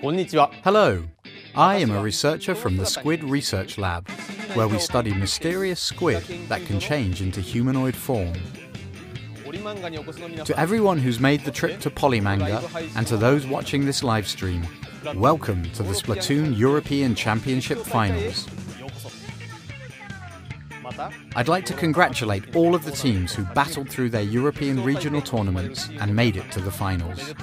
Hello, I am a researcher from the Squid Research Lab, where we study mysterious squid that can change into humanoid form. To everyone who's made the trip to Polymanga, and to those watching this live stream, welcome to the Splatoon European Championship Finals. I'd like to congratulate all of the teams who battled through their European regional tournaments and made it to the finals.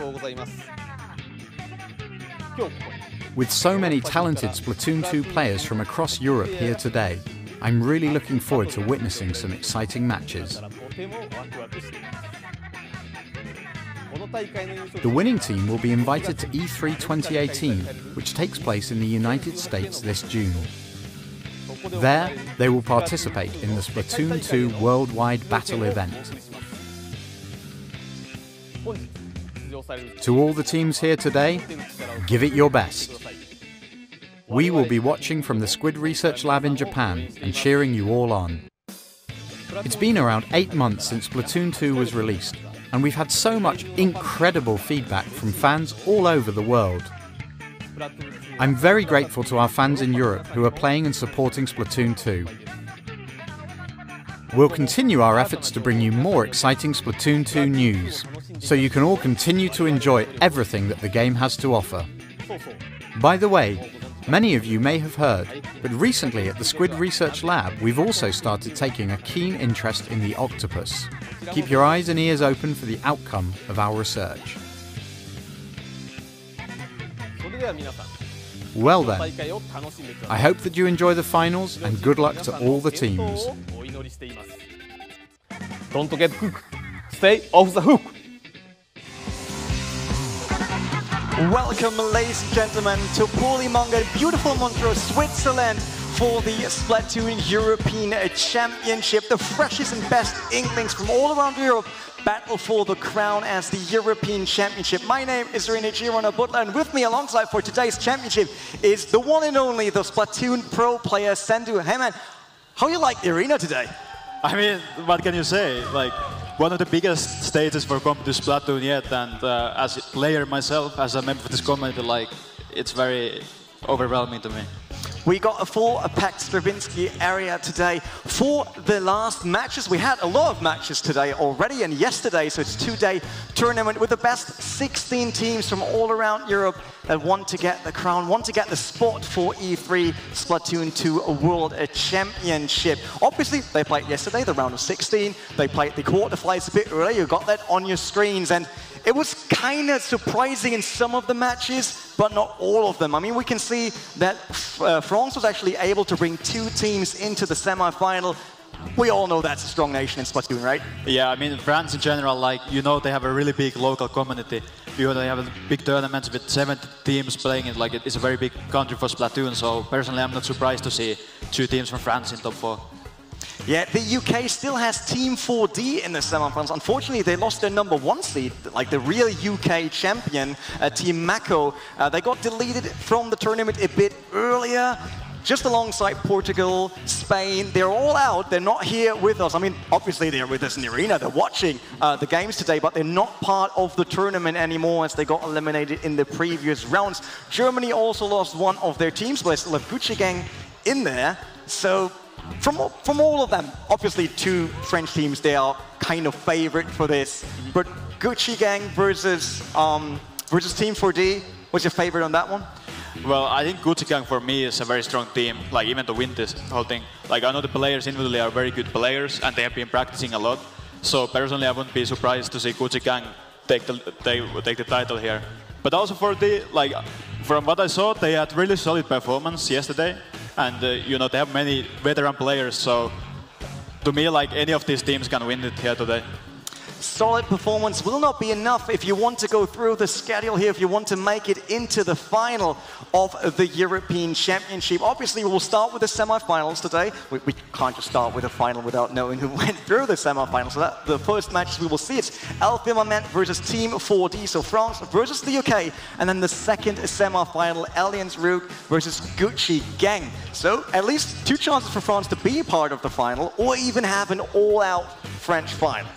With so many talented Splatoon 2 players from across Europe here today, I'm really looking forward to witnessing some exciting matches. The winning team will be invited to E3 2018, which takes place in the United States this June. There, they will participate in the Splatoon 2 Worldwide Battle event. To all the teams here today, give it your best. We will be watching from the Squid Research Lab in Japan and cheering you all on. It's been around 8 months since Splatoon 2 was released, and we've had so much incredible feedback from fans all over the world. I'm very grateful to our fans in Europe who are playing and supporting Splatoon 2. We'll continue our efforts to bring you more exciting Splatoon 2 news, so you can all continue to enjoy everything that the game has to offer. By the way, many of you may have heard, but recently at the Squid Research Lab we've also started taking a keen interest in the octopus. Keep your eyes and ears open for the outcome of our research. Well then, I hope that you enjoy the finals and good luck to all the teams. Don't get hooked. Stay off the hook. Welcome, ladies and gentlemen, to Polymanga, beautiful Montreux, Switzerland, for the Splatoon European Championship. The freshest and best Inklings from all around Europe battle for the crown as the European Championship. My name is Rene Girona Butler, and with me alongside for today's championship is the one and only, the Splatoon pro player, Sendu. Hey man, how you like the arena today? I mean, what can you say? Like, one of the biggest stages for competitive Splatoon yet, and as a player myself, as a member of this community, like, it's very overwhelming to me. We got a full packed Stravinsky area today for the last matches. We had a lot of matches today already and yesterday, so it's a 2-day tournament with the best 16 teams from all around Europe that want to get the crown, want to get the spot for E3 Splatoon 2 World Championship. Obviously, they played yesterday, the round of 16. They played the quarterfinals a bit earlier. You got that on your screens, and it was kind of surprising in some of the matches, but not all of them. I mean, we can see that France was actually able to bring 2 teams into the semi-final. We all know that's a strong nation in Splatoon, right? Yeah, I mean, France in general, like, you know, they have a really big local community. You know, they have big tournaments with 70 teams playing it. Like, it's a very big country for Splatoon. So personally, I'm not surprised to see 2 teams from France in top 4. Yeah, the UK still has Team 4D in the semi-finals. Unfortunately, they lost their #1 seed, like the real UK champion, Team Mako. They got deleted from the tournament a bit earlier, just alongside Portugal, Spain. They're all out. They're not here with us. I mean, obviously they're with us in the arena. They're watching the games today, but they're not part of the tournament anymore as they got eliminated in the previous rounds. Germany also lost one of their teams, but they still have Gucci Gang in there. So from all of them, obviously 2 French teams, they are kind of favorite for this. But Gucci Gang versus Team 4D, what's your favorite on that one? Well, I think Gucci Gang for me is a very strong team, like even to win this whole thing. Like, I know the players individually are very good players and they have been practicing a lot. So personally, I wouldn't be surprised to see Gucci Gang take the title here. But also for the, like, from what I saw, they had really solid performance yesterday. And, you know, they have many veteran players, so to me, like, any of these teams can win it here today. Solid performance will not be enough if you want to go through the schedule here, if you want to make it into the final of the European Championship. Obviously, we'll start with the semi-finals today. We can't just start with a final without knowing who went through the semi-finals. So the first matches we will see, it's Elfirmament versus Team 4D, so France versus the UK. And then the second semi-final, Alliance Rogue versus Gucci Gang. So at least 2 chances for France to be part of the final, or even have an all-out French final.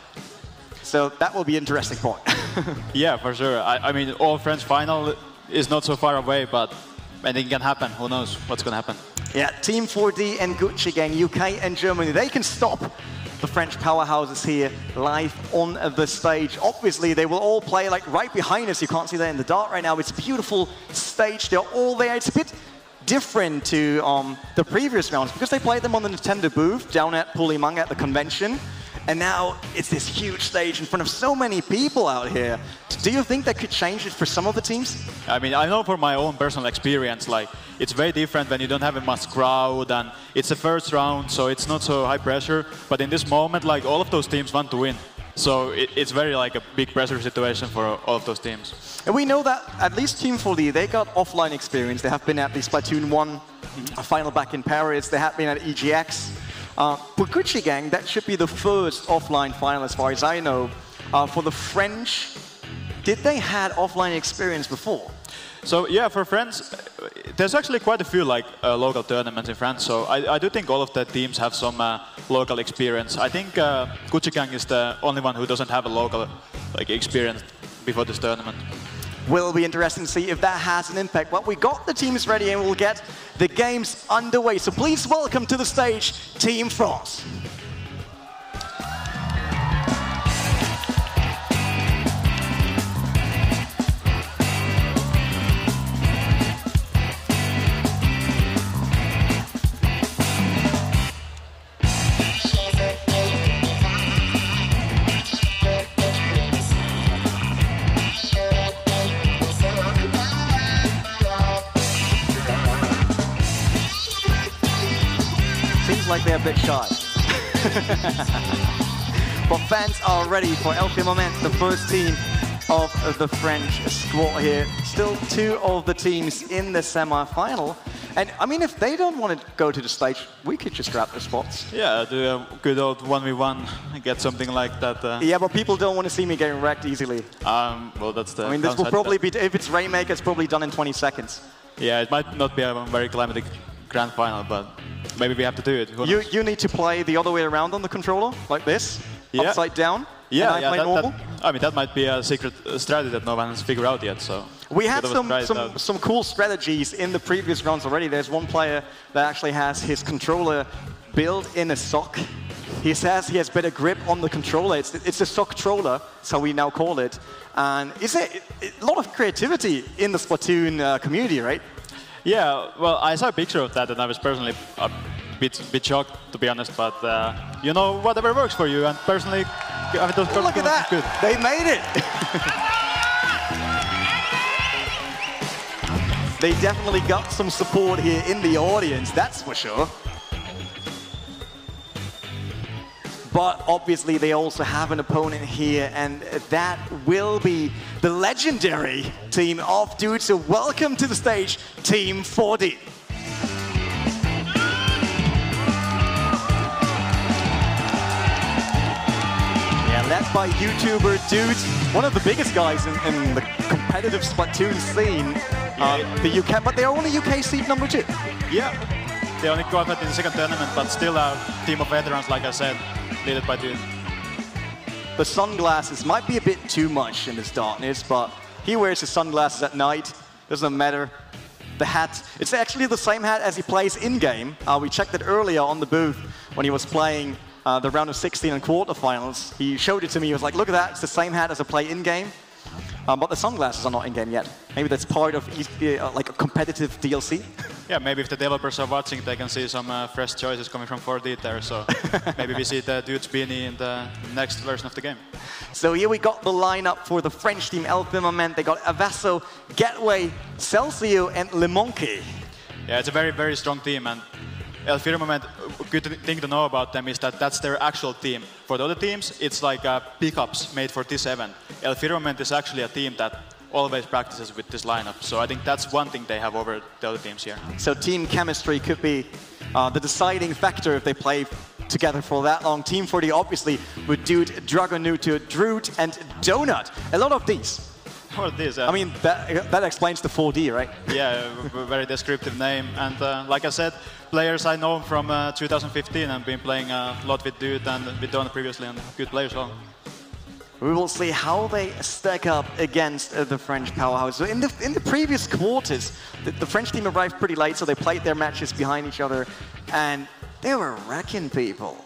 So that will be an interesting point. Yeah, for sure. I mean, all French final is not so far away, but anything can happen. Who knows what's going to happen? Yeah, Team 4D and Gucci Gang, UK and Germany, they can stop the French powerhouses here live on the stage. Obviously, they will all play like right behind us. You can't see that in the dark right now. It's a beautiful stage. They're all there. It's a bit different to the previous rounds because they played them on the Nintendo booth down at Pulimanga at the convention. And now it's this huge stage in front of so many people out here. Do you think that could change it for some of the teams? I mean, I know from my own personal experience, like, it's very different when you don't have a much crowd and it's the first round, so it's not so high pressure. But in this moment, like, all of those teams want to win. So it's very like a big pressure situation for all of those teams. And we know that at least Team 4D, they got offline experience. They have been at the Splatoon 1 final back in Paris. They have been at EGX. For Gucci Gang, that should be the first offline final as far as I know. For the French, did they had offline experience before? So yeah, for France, there's actually quite a few like local tournaments in France. So I do think all of the teams have some local experience. I think Gucci Gang is the only one who doesn't have a local like experience before this tournament. Will be interesting to see if that has an impact. But we got the teams ready and we'll get the games underway. So please welcome to the stage Team France. Like they're a bit shy. But fans are ready for Elfie Moment, the first team of the French squad here. Still two of the teams in the semi-final. And I mean, if they don't want to go to the stage, we could just grab the spots. Yeah, do a good old 1v1, get something like that. Yeah, but people don't want to see me getting wrecked easily. Well, that's the... I mean, this will probably be, if it's Rainmaker, it's probably done in 20 seconds. Yeah, it might not be a very climatic grand final, but maybe we have to do it. You need to play the other way around on the controller, like this, upside down. Yeah, and I play normal. I mean, that might be a secret strategy that no one has figured out yet. So we had some cool strategies in the previous rounds already. There's one player that actually has his controller built in a sock. He says he has better grip on the controller. It's a sock troller, so we now call it. And it's a lot of creativity in the Splatoon community, right? Yeah, well, I saw a picture of that, and I was personally a bit shocked, to be honest. But you know, whatever works for you. And personally, I mean, look at that! Good. They made it. They definitely got some support here in the audience. That's for sure. But obviously, they also have an opponent here, and that will be the legendary team of dudes. So welcome to the stage, Team 4D. Yeah, led by YouTuber dudes, one of the biggest guys in the competitive Splatoon scene, the UK, but they're only UK seed number 2. Yeah, they only qualified in the second tournament, but still a team of veterans, like I said. Leaded by 2. The sunglasses might be a bit too much in this darkness, but he wears his sunglasses at night. Doesn't matter. The hat, it's actually the same hat as he plays in-game. We checked it earlier on the booth when he was playing the round of 16 and quarterfinals. He showed it to me. He was like, look at that. It's the same hat as I play in-game. But the sunglasses are not in-game yet. Maybe that's part of like a competitive DLC. Yeah, maybe if the developers are watching, they can see some fresh choices coming from 4D there. So maybe we see the dude's beanie in the next version of the game. So here we got the lineup for the French team, El Firmament. They got Avasso, Gateway, Celcio, and Le Monkey. Yeah, it's a very, very strong team. And El Firmament, good thing to know about them is that that's their actual team. For the other teams, it's like pickups made for T7. El Firmament is actually a team that always practices with this lineup. So I think that's one thing they have over the other teams here. So team chemistry could be the deciding factor if they play together for that long. Team 4D obviously with Dude, Dragonuto, Droot, and Donut. A lot of these. What it is, I mean, that explains the 4D, right? Yeah, a very descriptive name. And like I said, players I know from 2015 and been playing a lot with Dude and with Donut previously, and good players as well. We will see how they stack up against the French powerhouse. So in the previous quarters, the French team arrived pretty late, so they played their matches behind each other, and they were wrecking people.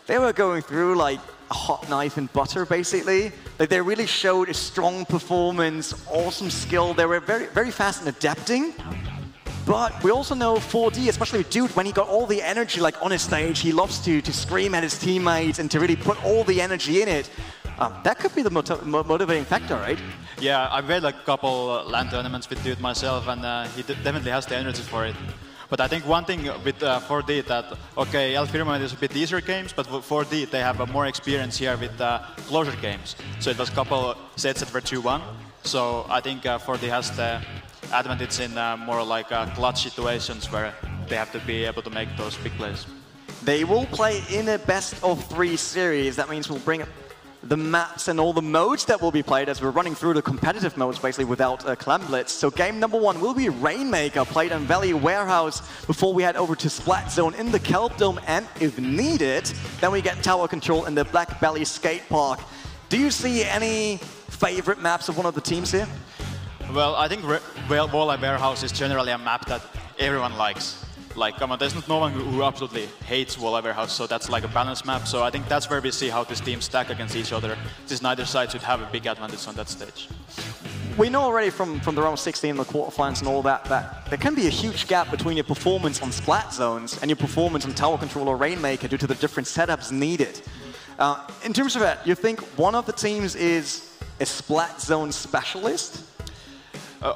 They were going through like a hot knife and butter, basically. Like, they really showed a strong performance, awesome skill. They were very, very fast in adapting. But we also know 4D, especially with Dude, when he got all the energy like on his stage, he loves to scream at his teammates and to really put all the energy in it. That could be the motivating factor, right? Yeah, I've played like a couple LAN tournaments with Dude myself, and he definitely has the energy for it. But I think one thing with 4D that, okay, El Firmament is a bit easier games, but with 4D they have more experience here with closer games. So it was a couple sets that were 2-1. So I think 4D has the advantage in more like clutch situations where they have to be able to make those big plays. They will play in a best-of-3 series. That means we'll bring up the maps and all the modes that will be played as we're running through the competitive modes basically without Clan Blitz. So game number 1 will be Rainmaker, played on Valley Warehouse before we head over to Splat Zone in the Kelp Dome, and if needed, then we get Tower Control in the Black Belly Skate Park. Do you see any favorite maps of one of the teams here? Well, I think Valley Warehouse is generally a map that everyone likes. Like, come on, there's no one who absolutely hates Valley Warehouse, so that's like a balanced map. So I think that's where we see how these teams stack against each other, since neither side should have a big advantage on that stage. We know already from the round 16, the quarterfinals and all that, that there can be a huge gap between your performance on Splat Zones and your performance on Tower Control or Rainmaker due to the different setups needed. In terms of that, you think one of the teams is a Splat Zone specialist?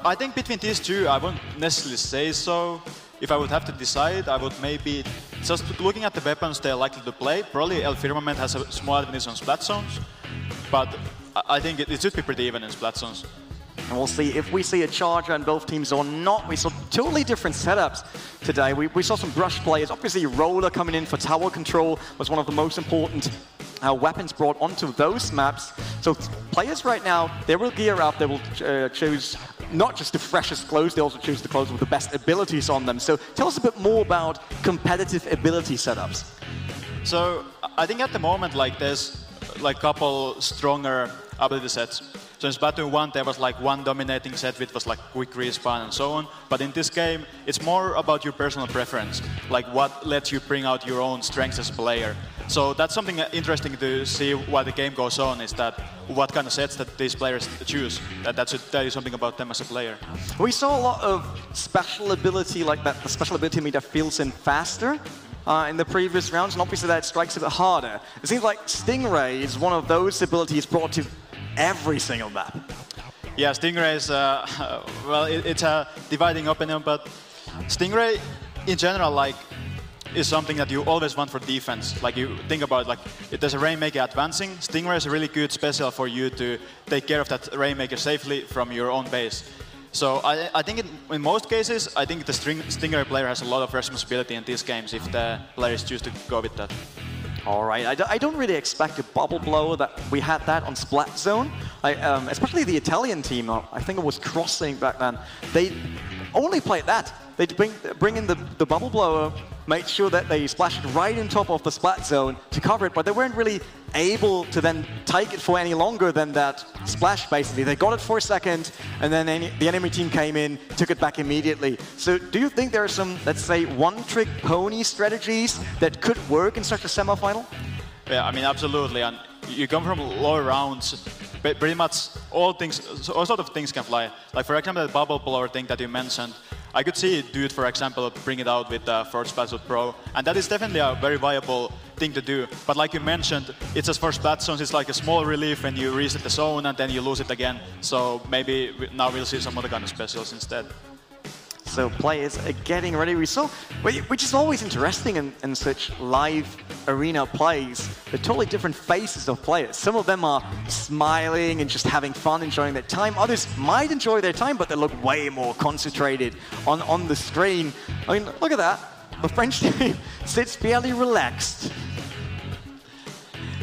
I think between these two, I wouldn't necessarily say so. If I would have to decide, I would maybe, just looking at the weapons they're likely to play, probably El Firmament has a small advantage on Splat Zones, but I think it should be pretty even in Splat Zones. And we'll see if we see a charger on both teams or not. We saw totally different setups today. We saw some brush players. Obviously, Roller coming in for Tower Control was one of the most important weapons brought onto those maps. So players right now, they will gear up. They will choose not just the freshest clothes, they also choose the clothes with the best abilities on them. So tell us a bit more about competitive ability setups. So I think at the moment, like, there's like a couple stronger ability sets. So in Splatoon 1, there was like one dominating set which was like quick respawn and so on. But in this game, it's more about your personal preference, like what lets you bring out your own strengths as a player. So that's something interesting to see while the game goes on, is that what kind of sets that these players choose. That should tell you something about them as a player. We saw a lot of special ability like that. The special ability meter fills in faster in the previous rounds, and obviously that strikes a bit harder. It seems like Stingray is one of those abilities brought to every single map. Yeah, Stingray is, well, it's a dividing opinion, but Stingray in general, like, is something that you always want for defense. Like, you think about, like, if there's a Rainmaker advancing, Stingray is a really good special for you to take care of that Rainmaker safely from your own base. So I think in most cases, I think the Stingray player has a lot of responsibility in these games if the players choose to go with that. All right, I don't really expect a bubble blow that we had that on Splat Zone. Especially the Italian team, I think it was Crossing back then. They only played that. They'd bring in the bubble blower, made sure that they splashed right on top of the Splat Zone to cover it, but they weren't really able to then take it for any longer than that splash, basically. They got it for a second, and then the enemy team came in, took it back immediately. So do you think there are some, let's say, one-trick pony strategies that could work in such a semifinal? Yeah, I mean, absolutely. And you come from lower rounds, but pretty much all sort of things can fly. Like, for example, the bubble blower thing that you mentioned, I could see Dude, for example, bring it out with First Splatoon Pro, and that is definitely a very viable thing to do. But like you mentioned, it's just for Splat Zones, it's like a small relief when you reset the zone and then you lose it again. So maybe now we'll see some other kind of specials instead. So players are getting ready. We saw, which is always interesting in such live arena plays, the totally different faces of players. Some of them are smiling and just having fun, enjoying their time. Others might enjoy their time, but they look way more concentrated on the screen. I mean, look at that. The French team sits fairly relaxed.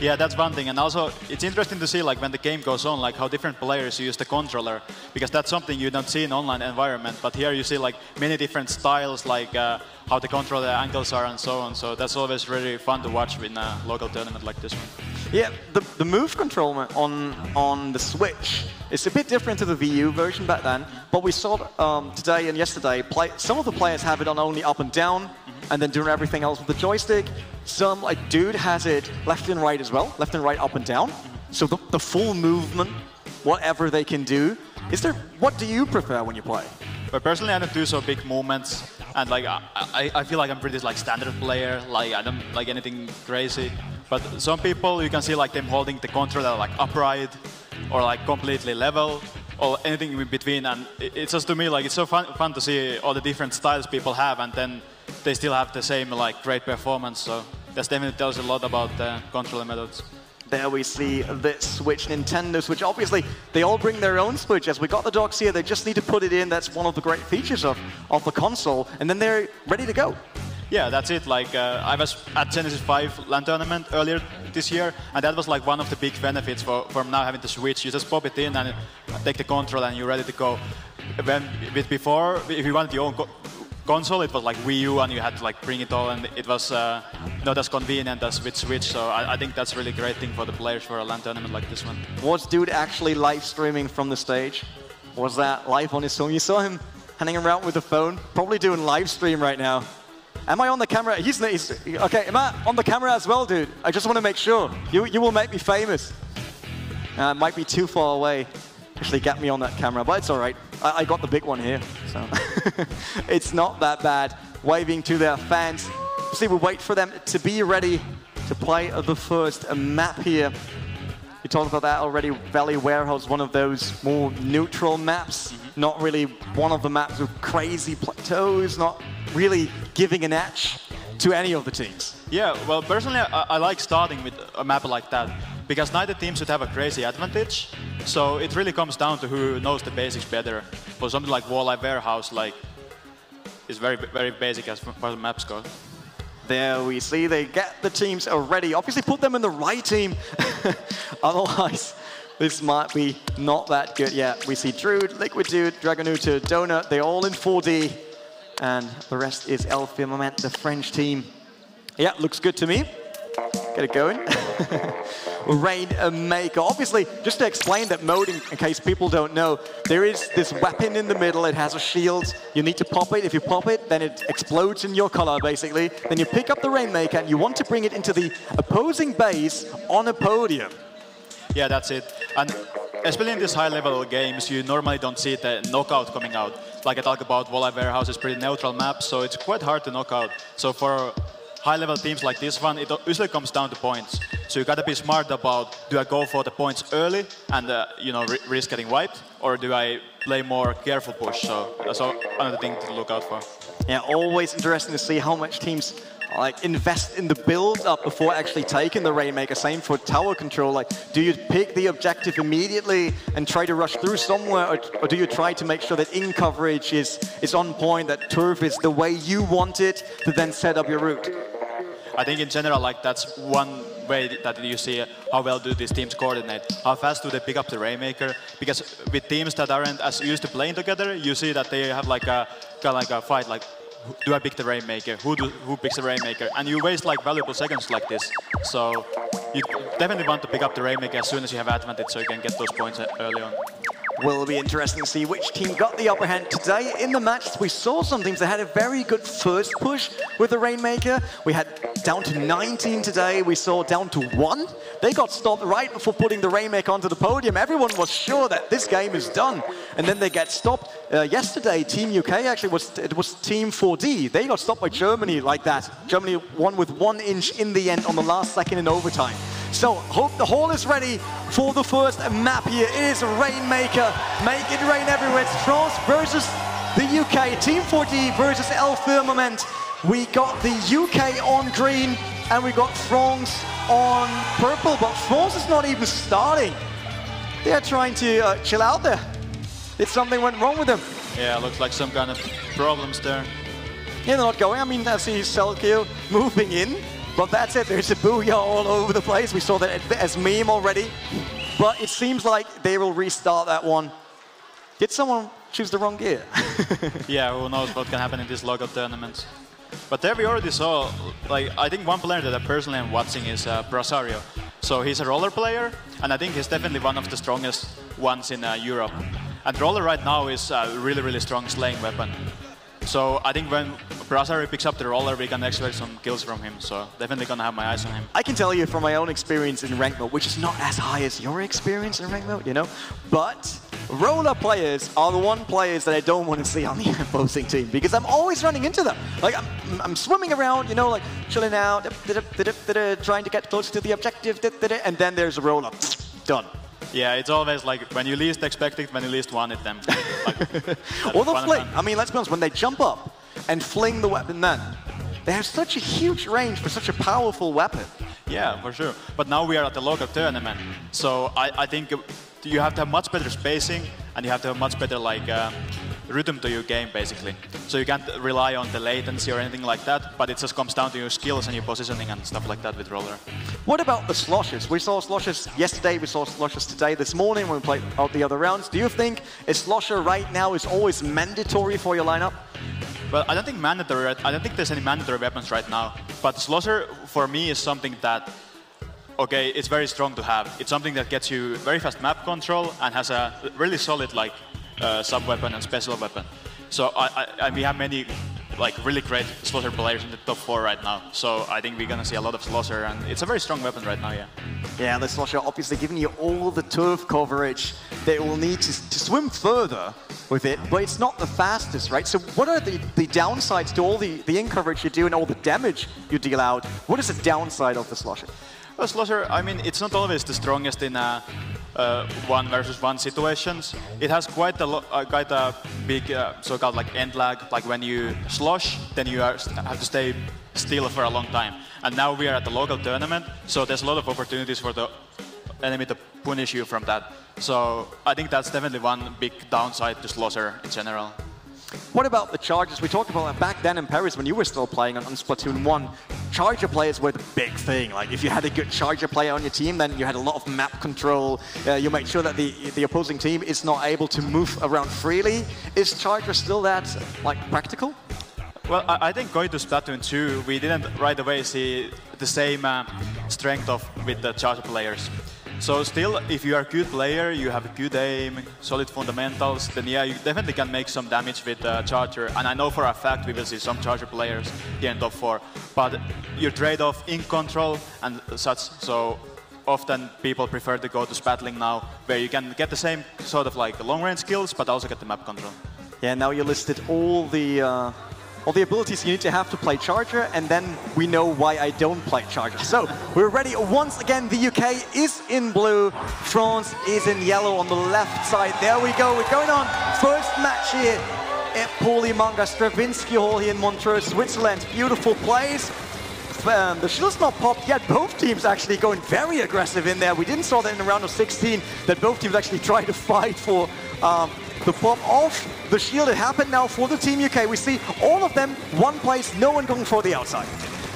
Yeah, that's one thing, and also it's interesting to see, like, when the game goes on, like how different players use the controller, because that's something you don't see in online environment. But here you see like many different styles, like how the controller angles are and so on. So that's always really fun to watch in a local tournament like this one. Yeah, the move control on the Switch is a bit different to the VU version back then, but we saw today and yesterday, some of the players have it on only up and down, and then doing everything else with the joystick. Some, like Dude, has it left and right as well, left and right, up and down. So the full movement, whatever they can do. What do you prefer when you play? But personally, I don't do so big movements, and like I feel like I'm pretty like standard player. Like I don't like anything crazy. But some people, you can see like them holding the controller like upright, or like completely level, or anything in between. And it's just to me like it's so fun to see all the different styles people have, and then they still have the same like great performance. So that definitely tells a lot about the controller methods. There we see the Switch, Nintendo Switch. Obviously, they all bring their own Switches. We got the docks here. They just need to put it in. That's one of the great features of the console. And then they're ready to go. Yeah, that's it. Like I was at Genesis 5 LAN tournament earlier this year, and that was like one of the big benefits from now having the Switch. You just pop it in and take the control, and you're ready to go. Before, if you wanted your own console, it was like Wii U, and you had to like bring it all, and it was not as convenient as with Switch. So I think that's a really great thing for the players for a LAN tournament like this one. Was Dude actually live streaming from the stage? Was that live on his phone? You saw him hanging around with the phone, probably doing live stream right now. Am I on the camera? He's okay. Am I on the camera as well, Dude? I just want to make sure. You will make me famous. It might be too far away. Actually, get me on that camera, but it's all right. I got the big one here, so it's not that bad. Waving to their fans. See, we'll wait for them to be ready to play the first map here. You talked about that already. Valley Warehouse, one of those more neutral maps. Not really one of the maps with crazy plateaus. Not really giving an edge to any of the teams. Yeah, well, personally, I like starting with a map like that, because neither team should have a crazy advantage. So it really comes down to who knows the basics better. For something like Valley Warehouse, like, is very, very basic as far as maps go. There we see they get the teams ready. Obviously, put them in the right team. Otherwise, this might be not that good. Yeah, we see Druid, Liquid Dude, Dragonuta, Donut. They're all in 4D. And the rest is El Firmament, the French team. Yeah, looks good to me. Get it going. Rainmaker. Obviously, just to explain that mode, in case people don't know, there is this weapon in the middle. It has a shield. You need to pop it. If you pop it, then it explodes in your color, basically. Then you pick up the Rainmaker, and you want to bring it into the opposing base on a podium. Yeah, that's it. And especially in these high-level games, you normally don't see the knockout coming out. Like I talk about, Valley Warehouse is pretty neutral map, so it's quite hard to knock out. So for high-level teams like this one, it usually comes down to points. So you gotta be smart about, do I go for the points early and risk getting wiped, or do I play more careful push? So that's another thing to look out for. Yeah, always interesting to see how much teams like invest in the build-up before actually taking the Rainmaker. Same for tower control. Like, do you pick the objective immediately and try to rush through somewhere, or do you try to make sure that in coverage is on point, that turf is the way you want it to then set up your route? I think in general, like that's one way that you see how well do these teams coordinate. How fast do they pick up the Rainmaker? Because with teams that aren't as used to playing together, you see that they have like a kind of like a fight, like, do I pick the Rainmaker? Who picks the Rainmaker? And you waste like valuable seconds like this. So you definitely want to pick up the Rainmaker as soon as you have advantage, so you can get those points early on. Will be interesting to see which team got the upper hand today in the match. We saw some teams that had a very good first push with the Rainmaker. We had down to 19 today. We saw down to 1. They got stopped right before putting the Rainmaker onto the podium. Everyone was sure that this game is done, and then they get stopped. Yesterday, Team UK actually was Team 4D. They got stopped by Germany like that. Germany won with 1 inch in the end on the last second in overtime. So, hope the hall is ready for the first map here. It is Rainmaker. Make it rain everywhere. It's France versus the UK. Team 4D versus El Firmament. We got the UK on green, and we got France on purple. But France is not even starting. They are trying to chill out there. Did something went wrong with them? Yeah, looks like some kind of problems there. Yeah, they're not going. I mean, I see Selkio moving in. But that's it, there's a booyah all over the place. We saw that as meme already. But it seems like they will restart that one. Did someone choose the wrong gear? Yeah, who knows what can happen in these local tournaments. But there we already saw, like, I think one player that I personally am watching is Brasario. So he's a roller player, and I think he's definitely one of the strongest ones in Europe. And roller right now is a really, really strong slaying weapon. So I think when Brasari picks up the roller, we can expect some kills from him. So definitely gonna have my eyes on him. I can tell you from my own experience in ranked mode, which is not as high as your experience in ranked mode, you know, but roller players are the one players that I don't want to see on the opposing team because I'm always running into them. Like I'm swimming around, you know, like chilling out, trying to get closer to the objective, and then there's a roller. Done. Yeah, it's always like when you least expect it, when you least want it, then. Like, or the fling. I mean, let's be honest, when they jump up and fling the weapon then, they have such a huge range for such a powerful weapon. Yeah, for sure. But now we are at the local tournament, so I think you have to have much better spacing and you have to have much better like rhythm to your game, basically. So you can't rely on the latency or anything like that, but it just comes down to your skills and your positioning and stuff like that with roller. What about the sloshes? We saw sloshes yesterday, we saw sloshes today, this morning when we played out the other rounds. Do you think a slosher right now is always mandatory for your lineup? Well, I don't think mandatory. I don't think there's any mandatory weapons right now. But slosher for me is something that, okay, it's very strong to have. It's something that gets you very fast map control and has a really solid like sub-weapon and special weapon. So we have many like really great slosher players in the top 4 right now. So I think we're gonna see a lot of slosher, and it's a very strong weapon right now, yeah. Yeah, the slosher obviously giving you all the turf coverage that will need to swim further with it, but it's not the fastest, right? So what are the downsides to all the in coverage you do and all the damage you deal out? What is the downside of the slosher? Well, slosher, I mean, it's not always the strongest in 1 versus 1 situations. It has quite a big so-called like end lag. Like when you slosh, then you have to stay still for a long time. And now we are at the local tournament, so there's a lot of opportunities for the enemy to punish you from that. So I think that's definitely one big downside to slosher in general. What about the charges? We talked about that back then in Paris when you were still playing on Splatoon 1. Charger players were the big thing. Like if you had a good charger player on your team, then you had a lot of map control. You make sure that the opposing team is not able to move around freely. Is charger still that like practical? Well, I think going to Splatoon 2, we didn't right away see the same strength with the charger players. So still, if you are a good player, you have a good aim, solid fundamentals, then yeah, you definitely can make some damage with charger. And I know for a fact we will see some charger players here in top 4. But you trade off ink control and such, so often people prefer to go to Spatling now, where you can get the same sort of like long-range skills, but also get the map control. Yeah, now you listed all the abilities you need to have to play charger, and then we know why I don't play charger. So we're ready once again. The UK is in blue, France is in yellow on the left side. There we go. We're going on first match here at Polimanga Stravinsky Hall here in Montreux, Switzerland. Beautiful place. The shield's not popped yet. Both teams actually going very aggressive in there. We didn't saw that in the round of 16 that both teams actually tried to fight for the pop off the shield. It happened now for the Team UK. We see all of them, one place, no one going for the outside.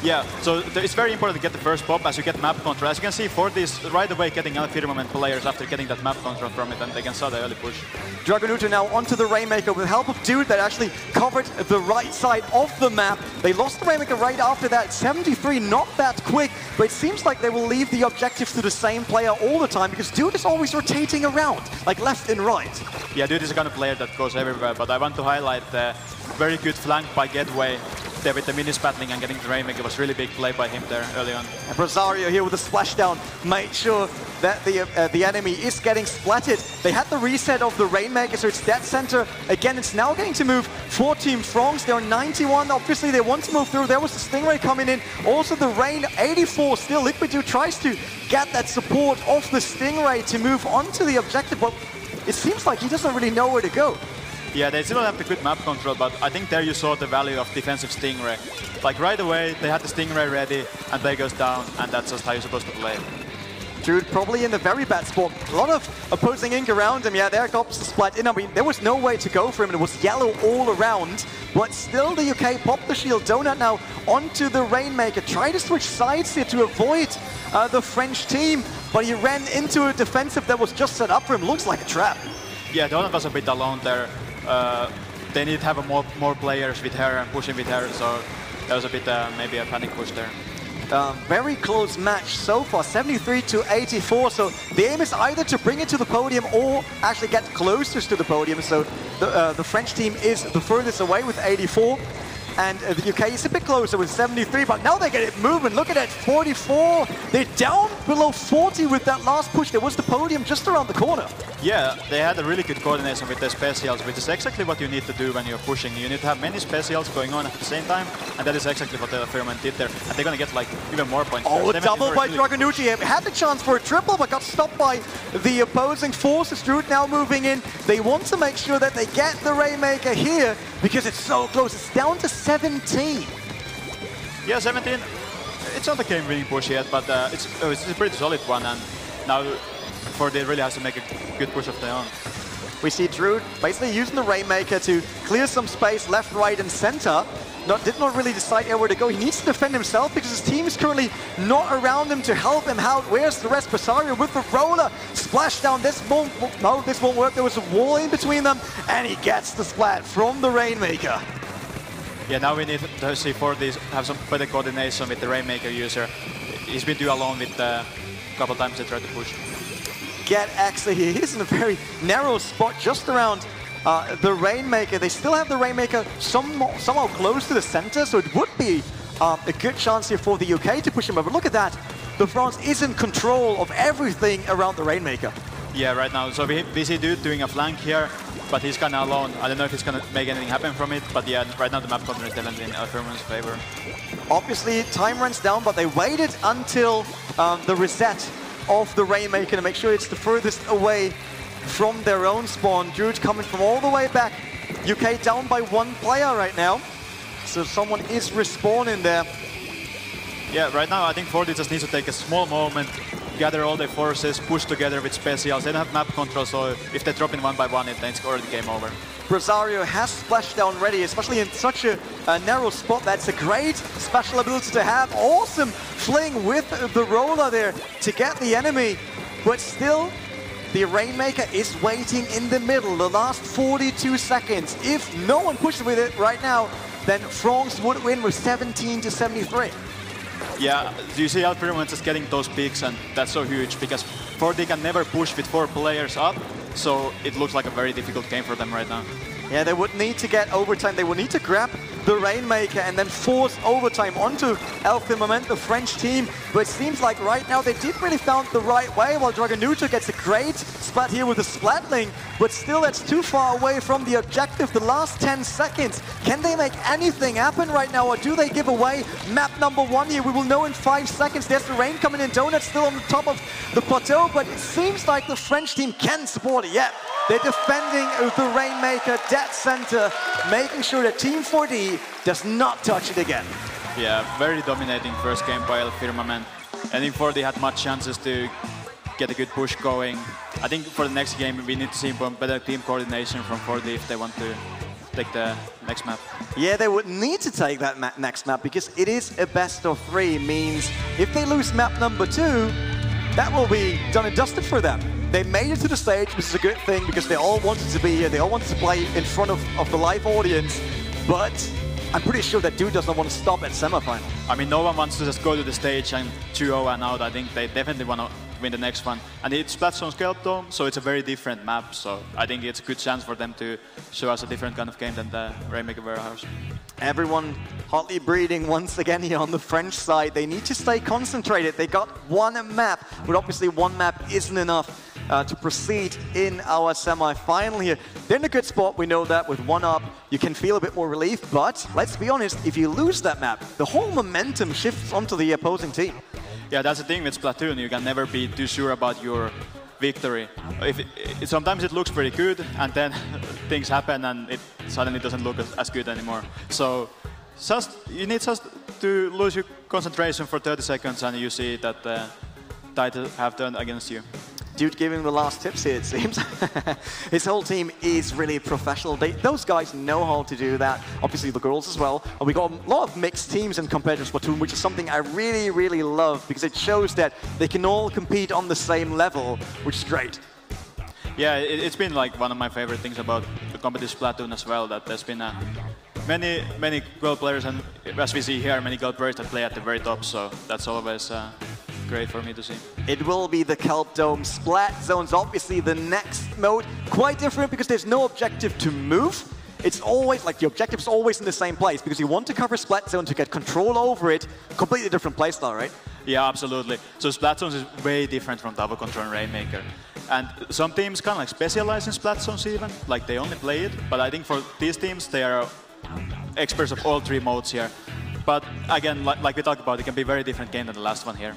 Yeah, so it's very important to get the first pop as you get map control. As you can see, for this right away getting out Firmament players after getting that map control from it, and they can start the early push. Dragonuta now onto the Rainmaker with help of Dude that actually covered the right side of the map. They lost the Rainmaker right after that. 73, not that quick, but it seems like they will leave the objectives to the same player all the time because Dude is always rotating around, like left and right. Yeah, Dude is the kind of player that goes everywhere, but I want to highlight the very good flank by Getway there with the mini Spatling and getting the Rainmaker. Was really big play by him there early on. And Rosario here with a splashdown made sure that the enemy is getting splatted. They had the reset of the Rainmaker, so it's dead center. Again, it's now going to move for Team France. They're 91. Obviously, they want to move through. There was the Stingray coming in. Also, the Rain 84 still. Liquid Dude tries to get that support of the Stingray to move onto the objective, but it seems like he doesn't really know where to go. Yeah, they still don't have the good map control, but I think there you saw the value of defensive Stingray. Like right away, they had the Stingray ready, and they goes down, and that's just how you're supposed to play. Dude, probably in the very bad spot. A lot of opposing ink around him. Yeah, there comes the splat in. I mean, there was no way to go for him. It was yellow all around, but still the UK popped the shield. Donut now onto the Rainmaker. Try to switch sides here to avoid the French team, but he ran into a defensive that was just set up for him. Looks like a trap. Yeah, Donut was a bit alone there. They need to have more players with her and pushing with her, so that was a bit maybe a panic push there. Very close match so far, 73-84. So the aim is either to bring it to the podium or actually get closest to the podium. So the French team is the furthest away with 84. And the UK is a bit closer with 73, but now they get it moving. Look at that, 44. They're down below 40 with that last push. There was the podium just around the corner. Yeah, they had a really good coordination with the specials, which is exactly what you need to do when you're pushing. You need to have many specials going on at the same time, and that is exactly what the Firman did there. And they're going to get like even more points. Oh, double by Dragonucci. Had the chance for a triple, but got stopped by the opposing forces. Drood now moving in. They want to make sure that they get the Rainmaker here because it's so close. It's down to 17. Yeah, 17. It's not a game-winning push yet, but it's a pretty solid one. And now 4D really has to make a good push of their own. We see Drood basically using the Rainmaker to clear some space left, right, and center. Did not really decide where to go. He needs to defend himself because his team is currently not around him to help him out. Where's the rest? Presario with the roller. Splash down. This won't work. There was a wall in between them, and he gets the splat from the Rainmaker. Yeah, now we need to see 4D have some better coordination with the Rainmaker user. He's been too alone with a couple times they tried to push. Actually, he is in a very narrow spot just around the Rainmaker. They still have the Rainmaker somehow close to the center, so it would be a good chance here for the UK to push him over. Look at that. The France is in control of everything around the Rainmaker. Yeah, right now. So we see Dude doing a flank here, but he's kind of alone. I don't know if he's going to make anything happen from it, but yeah, right now the map control is definitely in Firman's favor. Obviously, time runs down, but they waited until the reset of the Rainmaker to make sure it's the furthest away from their own spawn. Drood coming from all the way back. UK down by one player right now. So someone is respawning there. Yeah, right now I think 4D just needs to take a small moment, gather all their forces, push together with specials. They don't have map control, so if they drop in one by one, then it's already game over. Presario has splashdown ready, especially in such a narrow spot. That's a great special ability to have. Awesome fling with the roller there to get the enemy. But still, the Rainmaker is waiting in the middle, the last 42 seconds. If no one pushes with it right now, then France would win with 17-73. Yeah, you see how Firman just getting those picks, and that's so huge because 4D can never push with 4 players up, so it looks like a very difficult game for them right now. Yeah, they would need to get overtime. They would need to grab the Rainmaker and then force overtime onto Firmament, the French team. But it seems like right now they didn't really found the right way, while Dragonucci gets a great splat here with the Splatling. But still, that's too far away from the objective. The last 10 seconds. Can they make anything happen right now, or do they give away map number 1 here? We will know in 5 seconds. There's the rain coming in. Donut still on the top of the plateau, but it seems like the French team can support it. Yeah, they're defending the Rainmaker dead center, making sure that Team 4D does not touch it again. Yeah, very dominating first game by Firmament. I think 4D had much chances to get a good push going. I think for the next game we need to see better team coordination from 4D if they want to take the next map. Yeah, they would need to take that next map because it is a best of 3. Means if they lose map number 2, that will be done and dusted for them. They made it to the stage, which is a good thing because they all wanted to be here. They all wanted to play in front of the live audience. But I'm pretty sure that Dude does not want to stop at semifinal. I mean, no one wants to just go to the stage and 2-0 and out. I think they definitely want to win the next one. And it's Splats on Skeletone, so it's a very different map. So I think it's a good chance for them to show us a different kind of game than the Rainmaker Warehouse. Everyone hotly breathing once again here on the French side. They need to stay concentrated. They got one map, but obviously one map isn't enough to proceed in our semi-final here. They're in a good spot, we know that. With 1 up, you can feel a bit more relief, but let's be honest, if you lose that map, the whole momentum shifts onto the opposing team. Yeah, that's the thing with Splatoon. You can never be too sure about your victory. Sometimes it looks pretty good, and then things happen and it suddenly doesn't look as good anymore. So you need just to lose your concentration for 30 seconds and you see that the tide have turned against you. Dude giving the last tips here, it seems. His whole team is really professional. Those guys know how to do that. Obviously the girls as well. And we got a lot of mixed teams in Compared to Splatoon, which is something I really, really love because it shows that they can all compete on the same level, which is great. Yeah, it's been like one of my favorite things about the competitive Splatoon as well, that there's been a many gold players, and as we see here, many gold players that play at the very top. So that's always great for me to see. It will be the Kelp Dome. Splat Zone's obviously the next mode. Quite different because there's no objective to move. It's always, like, the objective's always in the same place because you want to cover Splat Zone to get control over it. Completely different playstyle, right? Yeah, absolutely. So Splat Zones is way different from Double Control and Rainmaker. And some teams kind of like specialize in Splat Zones even, like they only play it. But I think for these teams, they are experts of all three modes here. But again, like we talked about, it can be a very different game than the last one here.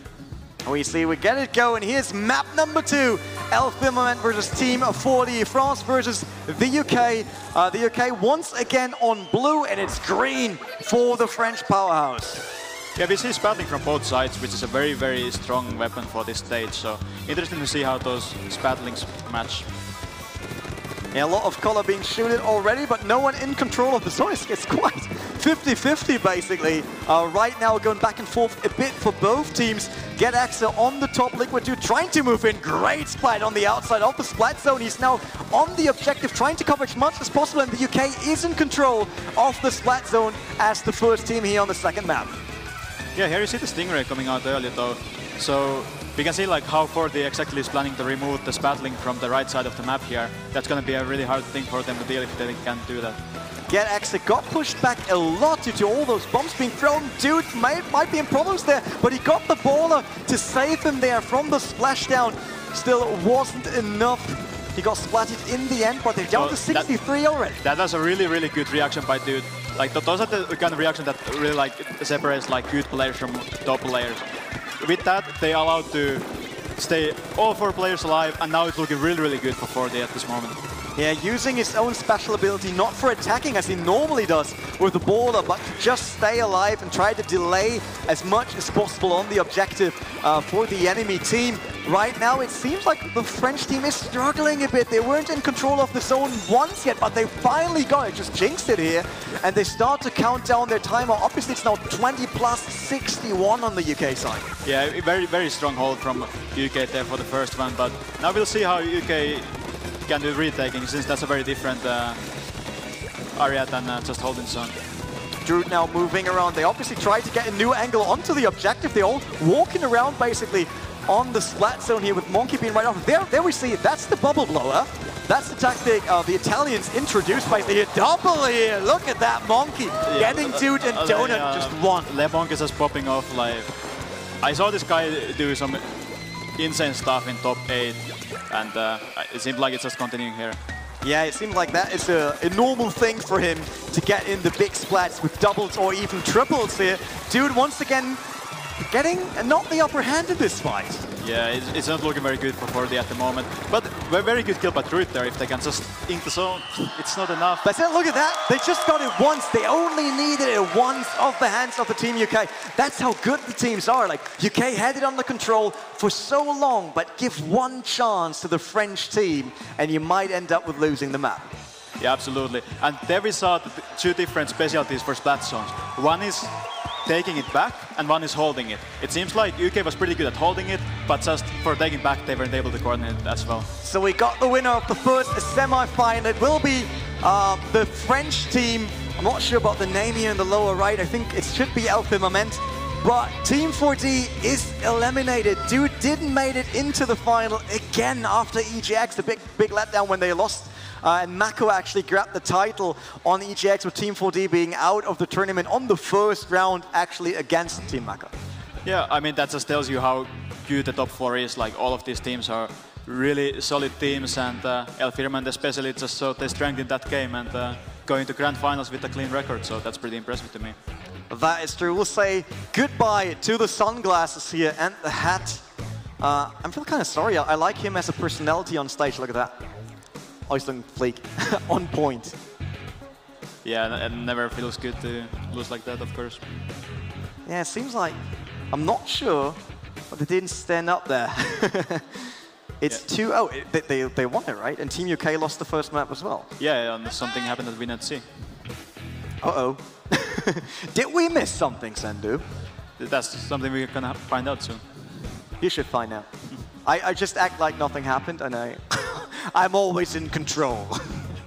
We see we get it going. Here's map number 2. Elfirmament versus Team 4D. France versus the UK. The UK once again on blue, and it's green for the French powerhouse. Yeah, we see spatling from both sides, which is a very, very strong weapon for this stage. So interesting to see how those spatlings match. Yeah, a lot of color being shooted already, but no one in control of the zone. It's quite 50-50 basically. Right now going back and forth a bit for both teams. Get Axa on the top, Liquid 2 trying to move in. Great splat on the outside of the Splat Zone. He's now on the objective, trying to cover as much as possible, and the UK is in control of the Splat Zone as the first team here on the second map. Yeah, here you see the Stingray coming out early though. So we can see like how 4D exactly is planning to remove the spatling from the right side of the map here. That's going to be a really hard thing for them to deal if they can't do that. Get Axa got pushed back a lot due to all those bombs being thrown. Dude might be in problems there, but he got the baller to save him there from the splashdown. Still wasn't enough. He got splatted in the end, but they're down to 63 already. That was a really, really good reaction by Dude. Like those are the kind of reaction that really like separates like good players from top players. With that, they are allowed to stay all 4 players alive, and now it's looking really, really good for 4D at this moment. Yeah, using his own special ability, not for attacking as he normally does with the baller, but to just stay alive and try to delay as much as possible on the objective for the enemy team. Right now, it seems like the French team is struggling a bit. They weren't in control of the zone once yet, but they finally got it. Just jinxed it here, and they start to count down their timer. Obviously, it's now 20 plus 61 on the UK side. Yeah, very, very strong hold from UK there for the first one, but now we'll see how UK can do retaking, since that's a very different area than just holding zone. Drew now moving around. They obviously tried to get a new angle onto the objective. They're all walking around basically on the Splat Zone here with Monkey being right off. There we see it. That's the bubble blower. That's the tactic the Italians introduced by the double here. Look at that Monkey getting Dude and Donut just one. Le Monk is just popping off like... I saw this guy do some insane stuff in top 8, and it seemed like it's just continuing here. Yeah, it seems like that is a normal thing for him to get in the big splats with doubles or even triples here. Dude, once again, getting not the upper hand in this fight. Yeah, it's not looking very good for 4D at the moment. But very good kill by Druid there. If they can just ink the zone, it's not enough. But look at that. They just got it once. They only needed it once off the hands of the Team UK. That's how good the teams are. Like, UK had it under control for so long, but give one chance to the French team, and you might end up with losing the map. Yeah, absolutely. And there we saw 2 different specialties for Splat Zones. One is taking it back, and one is holding it. It seems like UK was pretty good at holding it, but just for taking back, they weren't able to coordinate it as well. So we got the winner of the first semi-final. It will be the French team. I'm not sure about the name here in the lower right. I think it should be Elfirmament. But Team 4D is eliminated. Dude didn't make it into the final again after EGX, the big letdown when they lost. And Mako actually grabbed the title on EGX, with Team 4D being out of the tournament on the first round, actually against Team Mako. Yeah, I mean, that just tells you how good the top 4 is. Like, all of these teams are really solid teams, and Elfirmament especially just showed their strength in that game and going to grand finals with a clean record, so that's pretty impressive to me. That is true. We'll say goodbye to the sunglasses here and the hat. I'm feeling kind of sorry. I like him as a personality on stage. Look at that. Always looking fleek. On point. Yeah, it never feels good to lose like that, of course. Yeah, it seems like, I'm not sure, but they didn't stand up there. It's 2-0. They won it, right? And Team UK lost the first map as well. Yeah, and something happened that we didn't see. Uh-oh. Did we miss something, Sendu? That's something we're gonna find out soon. You should find out. I just act like nothing happened, and I'm always in control.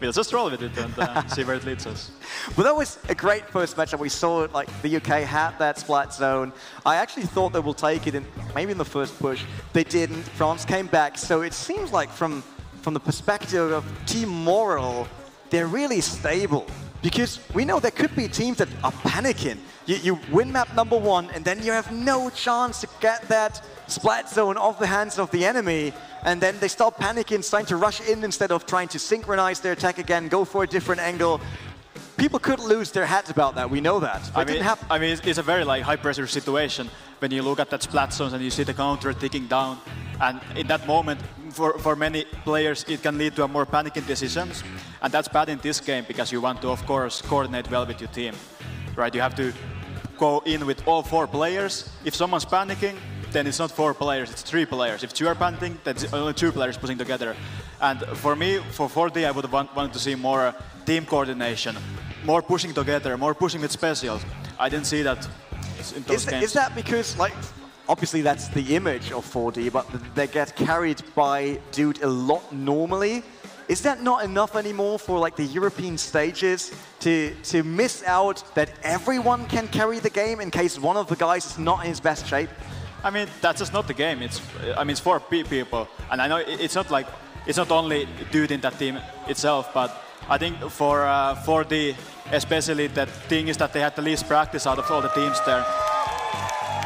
We'll just roll with it and see where it leads us. Well, that was a great first matchup. We saw like the UK had that splat zone. I actually thought they will take it, maybe in the first push. They didn't. France came back. So it seems like from the perspective of team moral, they're really stable. Because we know there could be teams that are panicking. You win map number 1, and then you have no chance to get that splat zone off the hands of the enemy. And then they start panicking, starting to rush in instead of trying to synchronize their attack again, go for a different angle. People could lose their heads about that, we know that. But I mean, it's a very like high-pressure situation when you look at that splat zones and you see the counter ticking down. And in that moment, for many players, it can lead to a more panicking decisions. And that's bad in this game because you want to, of course, coordinate well with your team. Right? You have to go in with all 4 players. If someone's panicking, then it's not 4 players, it's 3 players. If 2 are panicking, that's only 2 players pushing together. And for me, for 4D, I would have wanted to see more team coordination, more pushing together, more pushing with specials. I didn't see that in those games. Is that because, like, obviously that's the image of 4D, but they get carried by Dude a lot normally? Is that not enough anymore for like the European stages to miss out that everyone can carry the game in case one of the guys is not in his best shape? I mean, that's just not the game. It's 4 people, and I know it's not like it's not only Dude in that team itself, but I think for 4D, especially the thing is that they had the least practice out of all the teams there.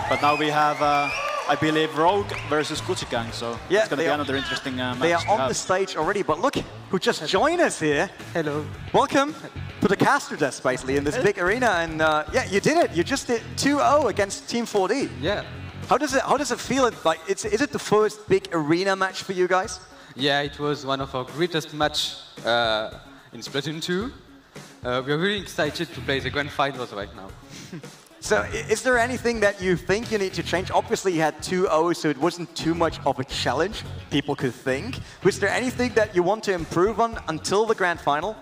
But now we have, I believe, Rogue versus Gucci Gang, so yeah, it's going to be another interesting match. They are on the stage already, but look who just joined us here. Hello. Welcome to the caster desk, basically, in this big arena. And yeah, you did it. You just did 2-0 against Team 4D. Yeah. How does it feel? Like, is it the first big arena match for you guys? Yeah, it was one of our greatest match in Splatoon 2. We're really excited to play the grand finals right now. So is there anything that you think you need to change? Obviously you had 2-0, so it wasn't too much of a challenge, people could think. Was there anything that you want to improve on until the grand final?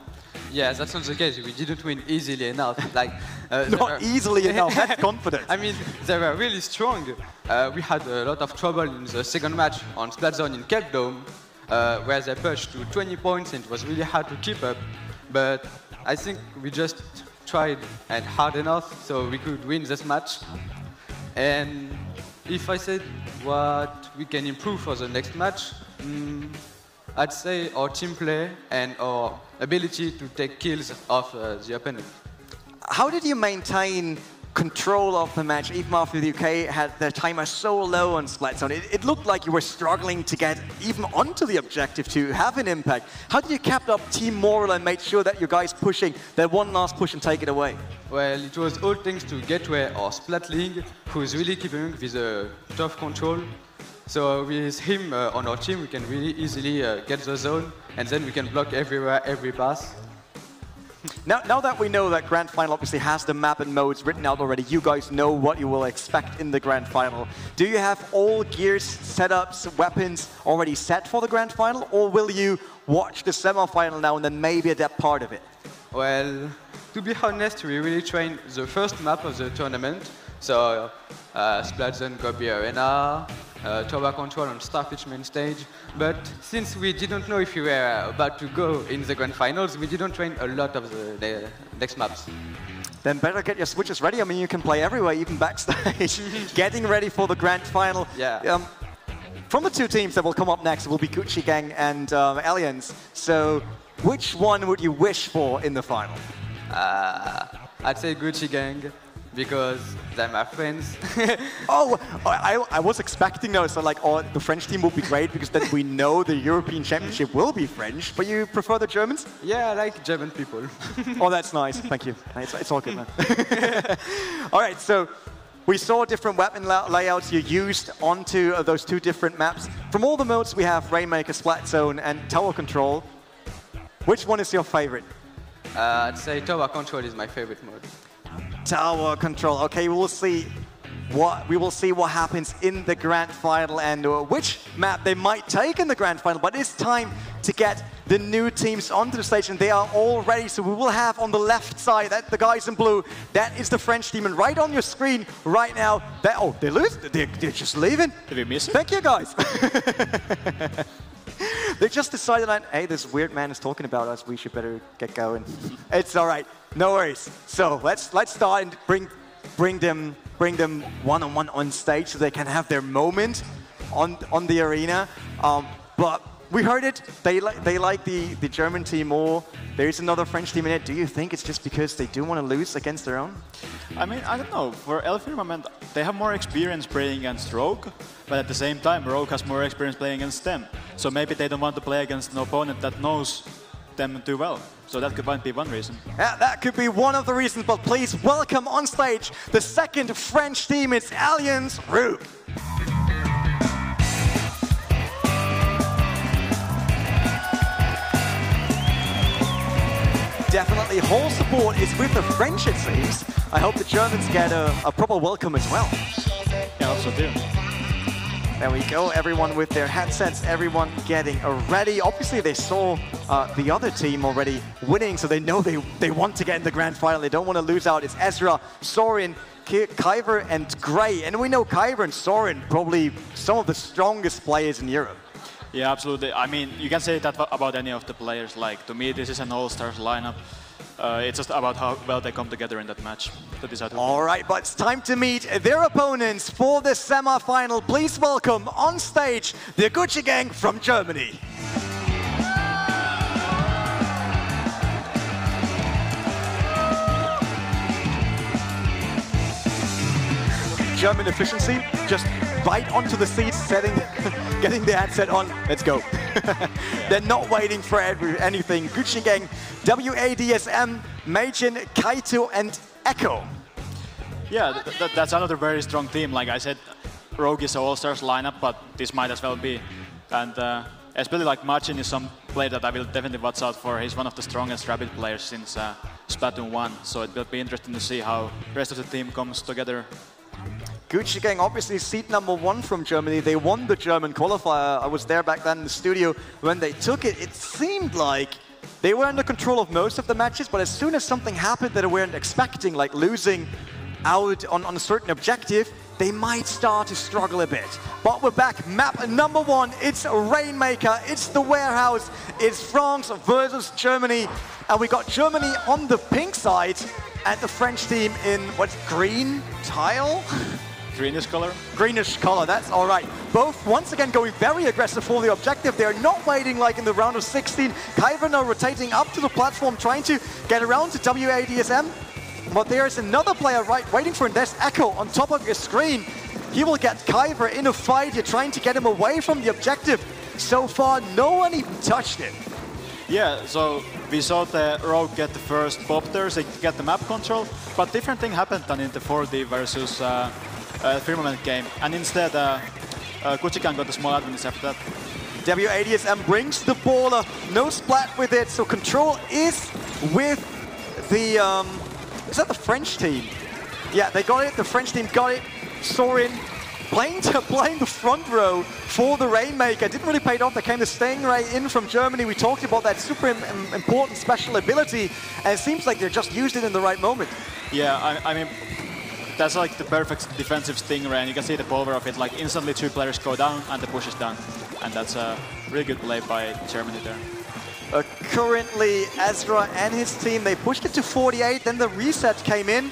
Yeah, that's not the case. We didn't win easily enough. Like, not easily enough, that's confident. I mean, they were really strong. We had a lot of trouble in the second match on Splat Zone in Cape Dome, where they pushed to 20 points and it was really hard to keep up. But I think we just tried and hard enough so we could win this match. And if I said what we can improve for the next match, I'd say our team play and our ability to take kills off the opponent. How did you maintain control of the match even after the UK had their timer so low on Splat Zone? It looked like you were struggling to get even onto the objective to have an impact. How did you keep up team morale and make sure that you guys pushing that one last push and take it away? Well, it was all thanks to Gateway or Splatling, who is really keeping with a tough control. So with him on our team, we can really easily get the zone, and then we can block everywhere, every pass. Now that we know that Grand Final obviously has the map and modes written out already, you guys know what you will expect in the Grand Final. Do you have all gears, setups, weapons already set for the Grand Final, or will you watch the semi-final now and then maybe adapt part of it? Well, to be honest, we really trained the first map of the tournament. So Splat Zone, Gobi Arena, tower control on Starfish main stage. But since we didn't know if we were about to go in the grand finals, we didn't train a lot of the next maps. Then better get your switches ready. I mean, you can play everywhere, even backstage. Getting ready for the grand final. Yeah. From the two teams that will come up next, it will be Gucci Gang and Aliens. So which one would you wish for in the final? I'd say Gucci Gang, because they're my friends. Oh, I was expecting those. So like, oh, the French team would be great because then we know the European Championship will be French. But you prefer the Germans? Yeah, I like German people. Oh, that's nice. Thank you. It's all good, man. All right, so we saw different weapon layouts you used onto those two different maps. From all the modes, we have Rainmaker, Splat Zone, and Tower Control. Which one is your favorite? I'd say Tower Control is my favorite mode. Tower Control. Okay, we will see what happens in the grand final and which map they might take in the grand final. But it's time to get the new teams onto the stage, and they are all ready. So we will have on the left side that the guys in blue. That is the French team, and right on your screen right now. They lose. They're just leaving. Did we miss it? Thank you, guys. They just decided, like, hey, this weird man is talking about us. We should better get going. It's all right. No worries. So let's start and bring them one-on-one on stage so they can have their moment on the arena. But we heard it. They like the German team more. There is another French team in it. Do you think it's just because they do want to lose against their own? I mean, I don't know. For El Firmament, they have more experience playing against Rogue, but at the same time, Rogue has more experience playing against them. So maybe they don't want to play against an opponent that knows them too well. So that might be one reason. Yeah, that could be one of the reasons, but please welcome on stage the second French team. It's Alliance Rogue. Definitely whole support is with the French, it seems. I hope the Germans get a proper welcome as well. Yeah, I also do. There we go, everyone with their headsets, everyone getting ready. Obviously, they saw the other team already winning, so they know they want to get in the grand final. They don't want to lose out. It's Ezra, Sorin, Kyver, and Gray. And we know Kyver and Sorin, probably some of the strongest players in Europe. Yeah, absolutely. I mean, you can say that about any of the players. Like, to me, this is an all-stars lineup. It's just about how well they come together in that match to decide who. All right, but it's time to meet their opponents for the semi-final. Please welcome on stage the Gucci Gang from Germany. German efficiency, just right onto the seat, getting the headset on. Let's go. They're not waiting for anything. Gucci Gang, WADSM, Majin, Kaito, and Echo. Yeah, that's another very strong team. Like I said, Rogue is an all-stars lineup, but this might as well be. And especially like Majin is some player that I will definitely watch out for. He's one of the strongest Rabbit players since Splatoon 1. So it will be interesting to see how the rest of the team comes together. Gucci Gang, obviously seed #1 from Germany. They won the German qualifier. I was there back then in the studio when they took it. It seemed like they were under control of most of the matches, but as soon as something happened that they weren't expecting, like losing out on a certain objective, they might start to struggle a bit. But we're back. Map #1. It's Rainmaker. It's the warehouse. It's France versus Germany. And we got Germany on the pink side and the French team in, what's green tile? Greenish color? Greenish color, that's all right. Both, once again, going very aggressive for the objective. They're not waiting like in the round of 16. Kyver now rotating up to the platform, trying to get around to WADSM. But there's another player waiting for him. There's Echo on top of your screen. He will get Kyver in a fight. You're trying to get him away from the objective. So far, no one even touched it. Yeah, so we saw the Rogue get the first Popters, they get the map control, but different thing happened than in the 4D versus Firmament game. And instead, Gucci Gang got the small advantage after that. WADSM brings the ball, no splat with it, so control is with the, is that the French team? Yeah, they got it, the French team got it. Sorin playing the front row for the Rainmaker. Didn't really pay off. There came the Stingray in from Germany. We talked about that super important special ability, and it seems like they just used it in the right moment. Yeah, I mean, that's like the perfect defensive Stingray, and you can see the power of it. Like instantly 2 players go down and the push is done. And that's a really good play by Germany there. Currently, Ezra and his team, they pushed it to 48, then the reset came in.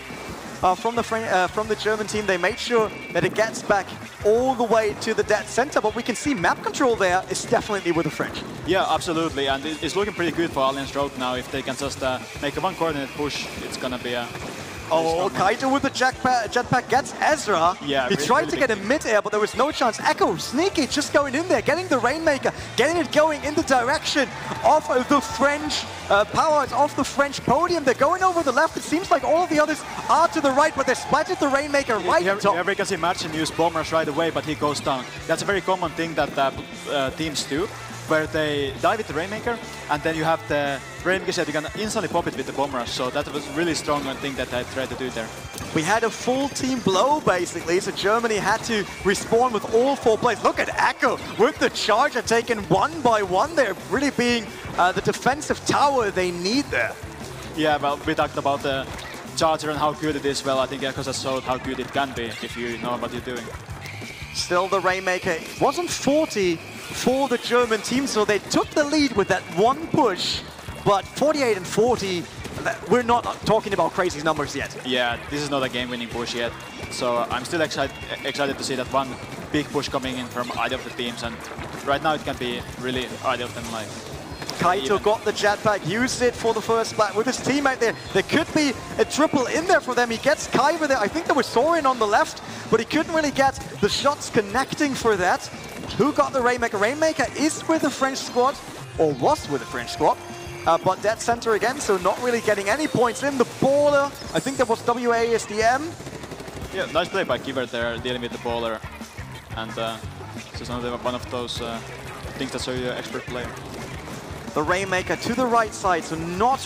From the German team, they made sure that it gets back all the way to the dead center, but we can see map control there is definitely with the French. Yeah, absolutely, and it's looking pretty good for Alliance Rogue now. If they can just make a one coordinate push, it's gonna be a... Oh, Kaito with the jetpack gets Ezra. Yeah, he tried to get him mid-air, but there was no chance. Echo, sneaky, just going in there, getting the Rainmaker, getting it going in the direction of the French powers, off the French podium. They're going over the left. It seems like all of the others are to the right, but they splattered the Rainmaker right on top. Here we can see Marcin use bomb rush right away, but he goes down. That's a very common thing that teams do, where they dive with the Rainmaker, and then you have the Rainmaker set, you can instantly pop it with the bomb rush. So that was really strong thing that I tried to do there. We had a full team blow, basically, so Germany had to respawn with all 4 players. Look at Echo with the charger taken one by one. They're really being the defensive tower they need there. Yeah, well, we talked about the charger and how good it is. Well, I think Echo has showed how good it can be if you know what you're doing. Still the Rainmaker wasn't 40 for the German team. So they took the lead with that one push, but 48 and 40, we're not talking about crazy numbers yet. Yeah, this is not a game-winning push yet. So I'm still excited to see that one big push coming in from either of the teams. And right now it can be really either of them like. Kaito got the jetpack, used it for the first splat with his teammate there. There could be a triple in there for them. He gets Kai with it. I think there was Sorin on the left, but he couldn't really get the shots connecting for that. Who got the Rainmaker? Rainmaker is with the French squad, or was with the French squad, but dead center again, so not really getting any points in. The baller, I think that was WASDM. Yeah, nice play by Kiver there, dealing with the baller. And this is one of those things that show you an expert player. The Rainmaker to the right side, so not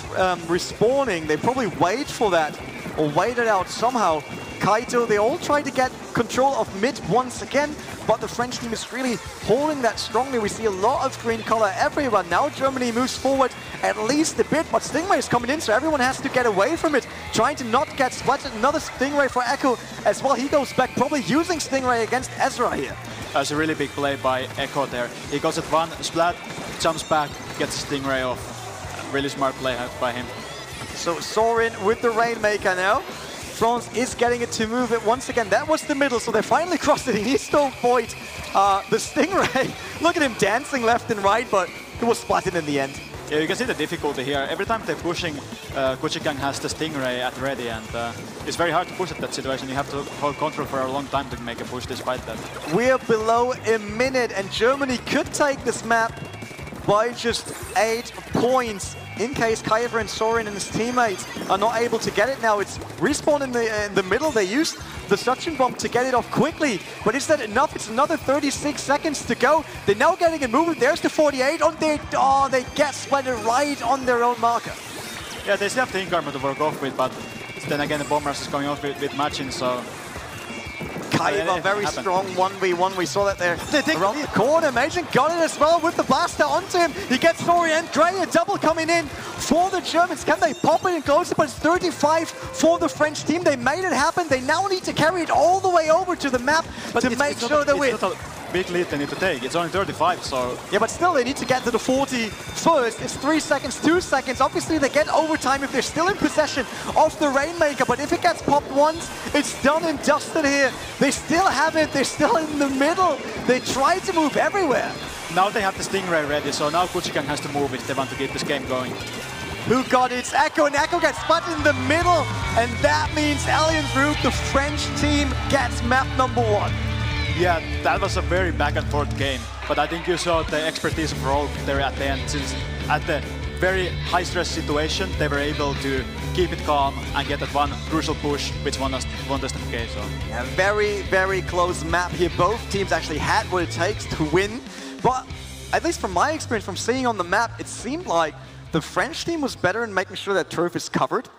respawning. They probably wait for that, or wait it out somehow. Kaito, they all try to get control of mid once again, but the French team is really holding that strongly. We see a lot of green color everywhere. Now Germany moves forward at least a bit, but Stingray is coming in, so everyone has to get away from it, trying to not get splattered. Another Stingray for Echo as well. He goes back, probably using Stingray against Ezra here. That's a really big play by Echo there. He goes at one splat, jumps back, gets Stingray off. Really smart play by him. So Sorin with the Rainmaker now. France is getting it to move it once again. That was the middle, so they finally crossed it. He needs to avoid the Stingray. Look at him dancing left and right, but it was splatted in the end. Yeah, you can see the difficulty here. Every time they're pushing, Kuchigang has the Stingray at ready, and it's very hard to push at that situation. You have to hold control for a long time to make a push despite that. We're below a minute, and Germany could take this map by just 8 points. In case Kyver and Sorin and his teammates are not able to get it now, it's respawn in the middle. They used the suction bomb to get it off quickly, but is that enough? It's another 36 seconds to go. They're now getting it moving. There's the 48 on their... Oh, they get splattered right on their own marker. Yeah, they still have the ink armor to work off with, but then again the bomb rush is coming off with matching, so... Kyver, very strong 1v1. We saw that there around the corner. Mason got it as well with the blaster onto him. He gets Sorin and Gray, a double coming in for the Germans. Can they pop it and close it? But it's 35 for the French team. They made it happen. They now need to carry it all the way over to the map to make sure they win. Big lead they need to take. It's only 35, so... Yeah, but still they need to get to the 40 first. It's 3 seconds, 2 seconds. Obviously they get overtime if they're still in possession of the Rainmaker, but if it gets popped once, it's done and dusted here. They still have it. They're still in the middle. They try to move everywhere. Now they have the Stingray ready, so now Kuchigang has to move if they want to keep this game going. Who got it? It's Echo, and Echo gets spotted in the middle, and that means Alien Group, the French team, gets map number 1. Yeah, that was a very back and forth game, but I think you saw the expertise of Rogue there at the end, since at the very high stress situation they were able to keep it calm and get that one crucial push which won us the game. So. A very, very close map here. Both teams actually had what it takes to win, but at least from my experience, from seeing on the map, it seemed like the French team was better in making sure that turf is covered.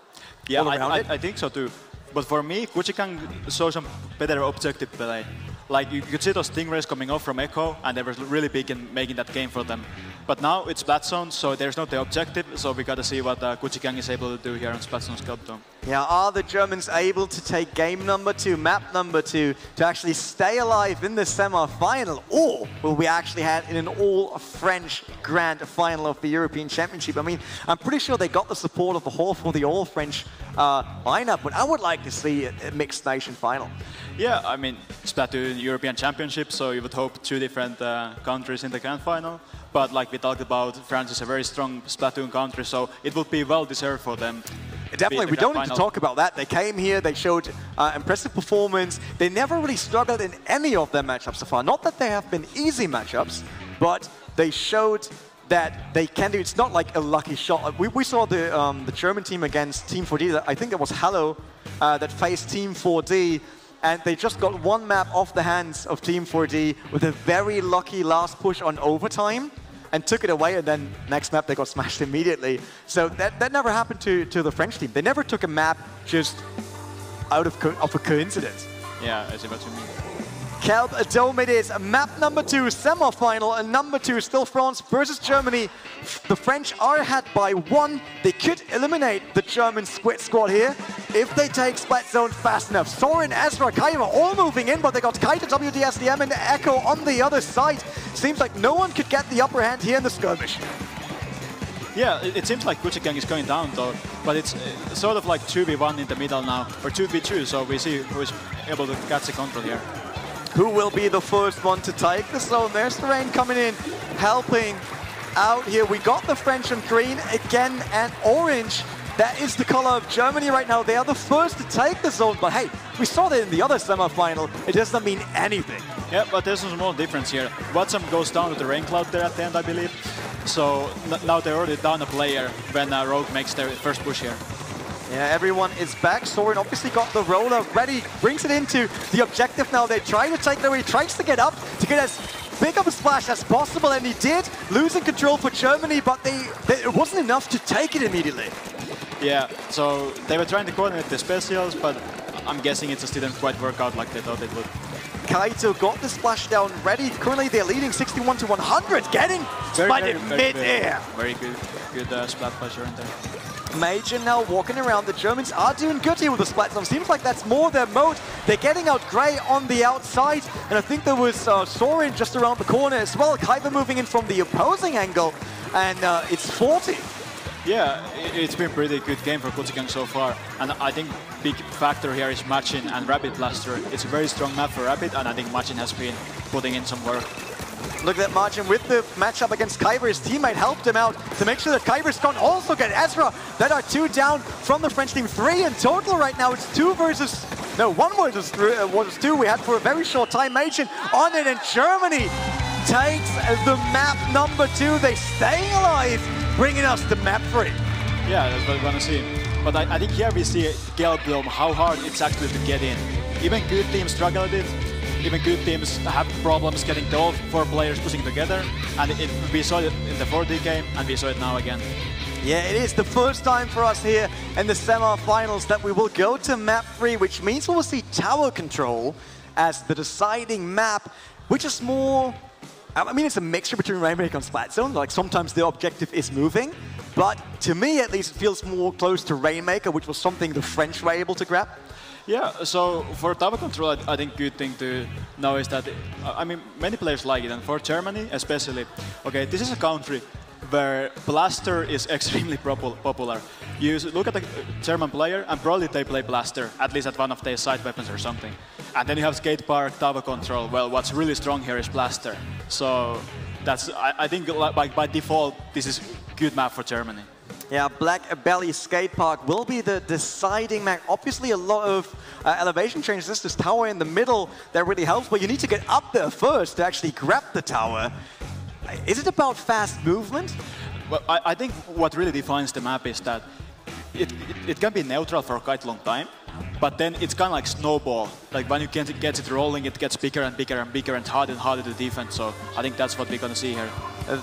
Yeah, I think so too. But for me, Kuchigang saw some better objective play. Like, you could see those Stingrays coming off from Echo, and they were really big in making that game for them. But now it's Splat Zone, so there's not the objective, so we gotta see what Kuchigang is able to do here on Splat Zone Scope Dome. Yeah, are the Germans able to take game number 2, map number 2, to actually stay alive in the semi-final? Or will we actually have in an all-French grand final of the European Championship? I mean, I'm pretty sure they got the support of the whole for the all-French lineup, but I would like to see a mixed nation final. Yeah, I mean, Splatoon European Championship, so you would hope 2 different countries in the grand final. But like we talked about, France is a very strong Splatoon country, so it would be well deserved for them. Definitely, we don't need to talk about that. They came here, they showed impressive performance. They never really struggled in any of their matchups so far. Not that they have been easy matchups, but they showed that they can do. It's not like a lucky shot. We saw the German team against Team 4D. I think it was Hello that faced Team 4D. And they just got one map off the hands of Team 4D with a very lucky last push on overtime and took it away, and then next map they got smashed immediately. So that never happened to the French team. They never took a map just out of a coincidence. Yeah, I see what you mean. Kelp Dome it is. Map number 2, semi-final, and number 2, still France versus Germany. The French are ahead by 1. They could eliminate the German Squid Squad here if they take Splat Zone fast enough. Soren, Ezra, Kaiva all moving in, but they got Kaito, WDSDM, and Echo on the other side. Seems like no one could get the upper hand here in the skirmish. Yeah, it seems like Kuchigang is going down though, but it's sort of like 2v1 in the middle now, or 2v2, so we see who is able to catch the control here. Who will be the first one to take the zone? There's the rain coming in, helping out here. We got the French on green again and orange. That is the color of Germany right now. They are the first to take the zone, but hey, we saw that in the other semi-final. It doesn't mean anything. Yeah, but there's a small difference here. Watson goes down with the rain cloud there at the end, I believe. So now they're already down a player when Rogue makes their first push here. Yeah, everyone is back. Soren obviously got the roller ready, brings it into the objective now. They try to take it away, he tries to get up to get as big of a splash as possible, and he did, losing control for Germany, but it wasn't enough to take it immediately. Yeah, so they were trying to coordinate the specials, but I'm guessing it just didn't quite work out like they thought it would. Kaito got the splashdown ready. Currently they're leading 61 to 100, getting spotted mid-air. Very good splat pleasure in there. Major now walking around. The Germans are doing good here with the splat zone. Seems like that's more their mode. They're getting out Gray on the outside, and I think there was Soren just around the corner as well. Kaiba moving in from the opposing angle, and it's 40. Yeah, it's been a pretty good game for Kuchigang so far, and I think big factor here is Machin and Rabbit Blaster. It's a very strong map for Rabbit, and I think Machin has been putting in some work. Look at that Margin with the matchup against Kyber. His teammate helped him out to make sure that Kyber's can't also get Ezra. That are 2 down from the French team. 3 in total right now. It's 1 versus 2 we had for a very short time. Majin on it, and Germany takes the map number 2. They stay alive, bringing us to map 3. Yeah, that's what we want to see. But I think here we see Gelblom, how hard it's actually to get in. Even good teams struggle with it. Even good teams have problems getting the all 4 players pushing together. And we saw it in the 4D game, and we saw it now again. Yeah, it is the first time for us here in the semi-finals that we will go to map 3, which means we will see tower control as the deciding map, which is more... I mean, it's a mixture between Rainmaker and Splat Zone. Like, sometimes the objective is moving, but to me, at least, it feels more close to Rainmaker, which was something the French were able to grab. Yeah, so for tower control, I think good thing to know is that, I mean, many players like it, and for Germany especially, okay, this is a country where Blaster is extremely popular. You look at the German player, and probably they play Blaster, at least at one of their side weapons or something. And then you have Skate Park, tower control. Well, what's really strong here is Blaster. So that's, I think by default, this is a good map for Germany. Yeah, Black Belly Skate Park will be the deciding map. Obviously, a lot of elevation changes. This tower in the middle that really helps, but you need to get up there first to actually grab the tower. Is it about fast movement? Well, I think what really defines the map is that it can be neutral for quite a long time, but then it's kind of like snowball. Like when you get it rolling, it gets bigger and bigger and bigger and harder to defend. So I think that's what we're going to see here.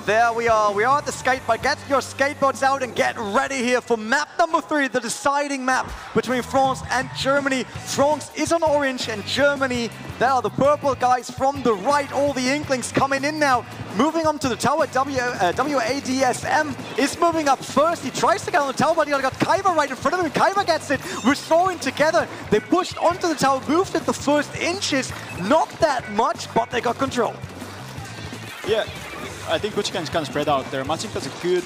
There we are at the skate park. Get your skateboards out and get ready here for map number 3, the deciding map between France and Germany. France is on orange and Germany, there are the purple guys from the right. All the Inklings coming in now. Moving on to the tower, WADSM is moving up first. He tries to get on the tower, but he got Kaiba right in front of him. Kaiba gets it, restoring together. They pushed onto the tower, moved it the first inches. Not that much, but they got control. Yeah. I think Kuchigang is kind of spread out there. Machin has a good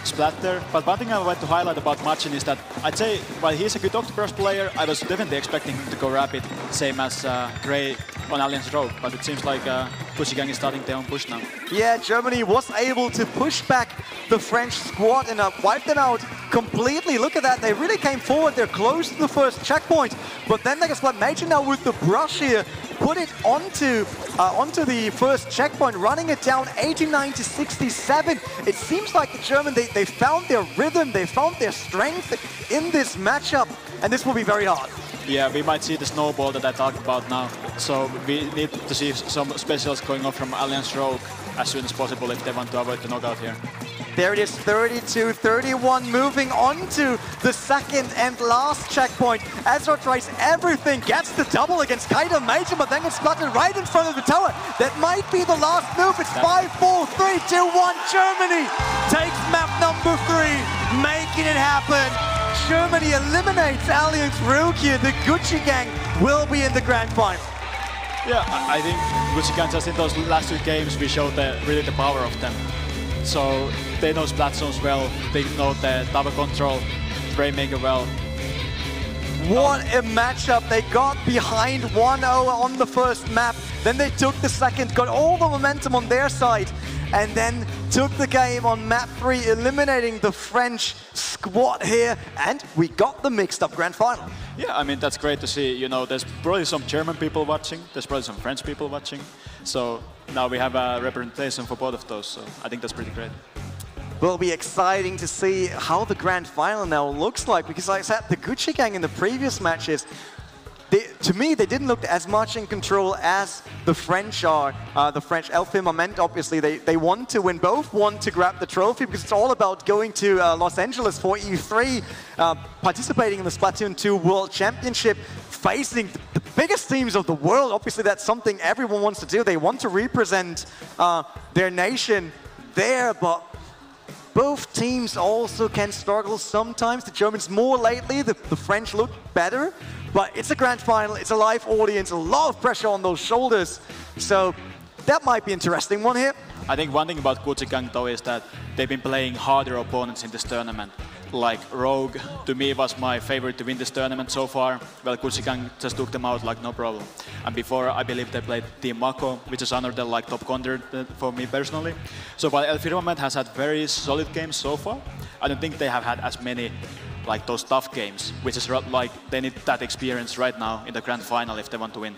splatter, but one thing I want to highlight about Machin is that I'd say while he's a good Octopus player, I was definitely expecting him to go rapid, same as Gray on Alliance Rogue, but it seems like Kuchigang is starting their own push now. Yeah, Germany was able to push back the French squad and wipe them out completely. Look at that, they really came forward, they're close to the first checkpoint, but then they got Major now with the brush here, put it onto the first checkpoint, running it down 89 to 67. It seems like the German, they found their rhythm, they found their strength in this matchup, and this will be very hard. Yeah, we might see the snowball that I talked about now. So we need to see some specials going off from Alliance Rogue as soon as possible if they want to avoid the knockout here. There it is, 32-31, moving on to the second and last checkpoint. Ezra tries everything, gets the double against Kaido Major, but then gets spotted right in front of the tower. That might be the last move. It's 5, 4, 3, 2, 1. Germany takes map number 3, making it happen. Germany eliminates Alliance Rukia. The Gucci Gang will be in the grand final. Yeah, I think Gucci Gang just in those last 2 games we showed really the power of them. So they know splat zones well, they know the tower control, Rainmaker well. What a matchup. They got behind 1-0 on the first map, then they took the second, got all the momentum on their side, and then took the game on map 3, eliminating the French squad here, and we got the mixed up grand final. Yeah, I mean, that's great to see. You know, there's probably some German people watching, there's probably some French people watching, so now we have a representation for both of those, so I think that's pretty great. Will be exciting to see how the grand final now looks like, because like I said, the Gucci Gang in the previous matches, to me, they didn't look as much in control as the French are. The French, Moment, obviously, they want to win. Both want to grab the trophy because it's all about going to Los Angeles for E3, participating in the Splatoon 2 World Championship, facing the biggest teams of the world. Obviously, that's something everyone wants to do. They want to represent their nation there, but both teams also can struggle sometimes. The Germans more lately, the French look better. But it's a grand final, it's a live audience, a lot of pressure on those shoulders. So that might be an interesting one here. I think one thing about Gucci Gang though is that they've been playing harder opponents in this tournament. Like Rogue, to me, was my favorite to win this tournament so far. Well, Gucci Gang just took them out like no problem. And before, I believe they played Team Mako, which is another like top contender for me personally. So while El Firmament has had very solid games so far, I don't think they have had as many like those tough games, which is like they need that experience right now in the grand final if they want to win.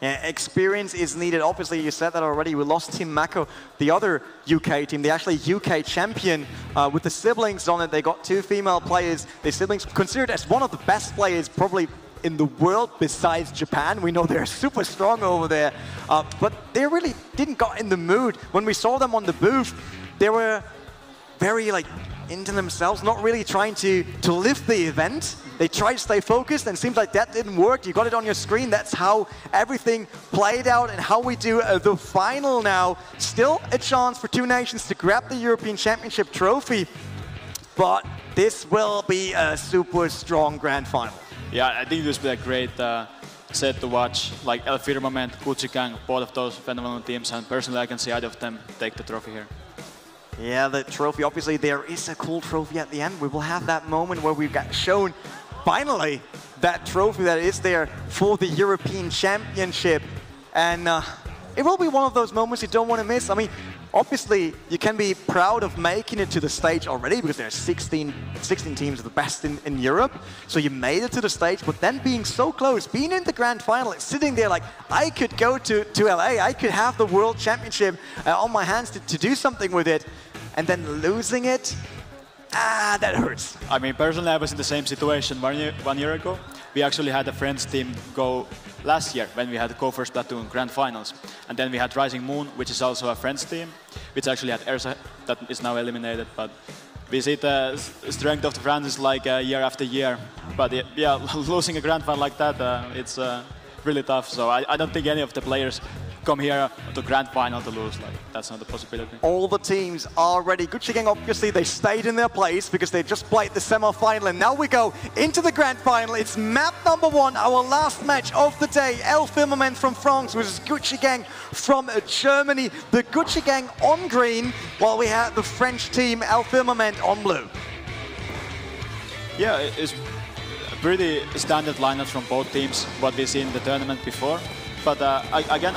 Yeah, experience is needed. Obviously, you said that already. We lost Team Mako, the other UK team, the actually UK champion with the siblings on it. They got 2 female players. The siblings considered as one of the best players probably in the world besides Japan. We know they're super strong over there, but they really didn't got in the mood. When we saw them on the booth, they were very like into themselves, not really trying to lift the event. They tried to stay focused, and it seems like that didn't work. You got it on your screen. That's how everything played out and how we do the final now. Still a chance for 2 nations to grab the European Championship trophy, but this will be a super strong grand final. Yeah, I think this will be a great set to watch. Like El Firmament, Gucci Gang, both of those phenomenal teams, and personally I can see either of them take the trophy here. Yeah, the trophy, obviously there is a cool trophy at the end. We will have that moment where we've got shown finally that trophy that is there for the European Championship. And it will be one of those moments you don't want to miss. I mean, obviously you can be proud of making it to the stage already because there are 16 teams of the best in Europe. So you made it to the stage, but then being so close, being in the grand final, it's sitting there like, I could go to LA, I could have the World Championship on my hands to do something with it. And then losing it, that hurts. I mean, personally, I was in the same situation 1 year ago. We actually had a French team go last year when we had the Go for Splatoon Grand Finals. And then we had Rising Moon, which is also a French team, which actually had Ersa, that is now eliminated. But we see the strength of the France's like year after year. But yeah, losing a Grand Final like that, it's really tough. So I don't think any of the players come here to grand final to lose. Like, that's not a possibility. All the teams are ready. Gucci Gang, obviously, they stayed in their place because they just played the semi-final. And now we go into the grand final. It's map number 1, our last match of the day. El Firmament from France versus Gucci Gang from Germany. The Gucci Gang on green, while we have the French team, El Firmament, on blue. Yeah, it's pretty standard lineups from both teams, what we've seen in the tournament before. But again,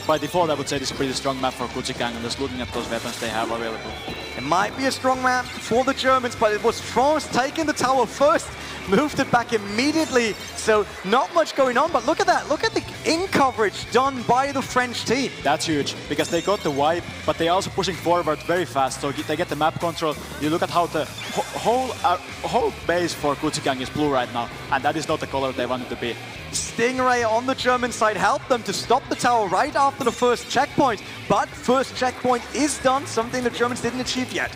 by default, I would say this is a pretty strong map for Gucci Gang, and just looking at those weapons they have available. It might be a strong map for the Germans, but it was France taking the tower first, moved it back immediately, so not much going on. But look at that, look at the in-coverage done by the French team. That's huge, because they got the wipe, but they're also pushing forward very fast, so they get the map control. You look at how the whole base for Gucci Gang is blue right now, and that is not the color they wanted to be. Stingray on the German side helped them to stop the tower right after the first checkpoint, but first checkpoint is done, something the Germans didn't achieve yet.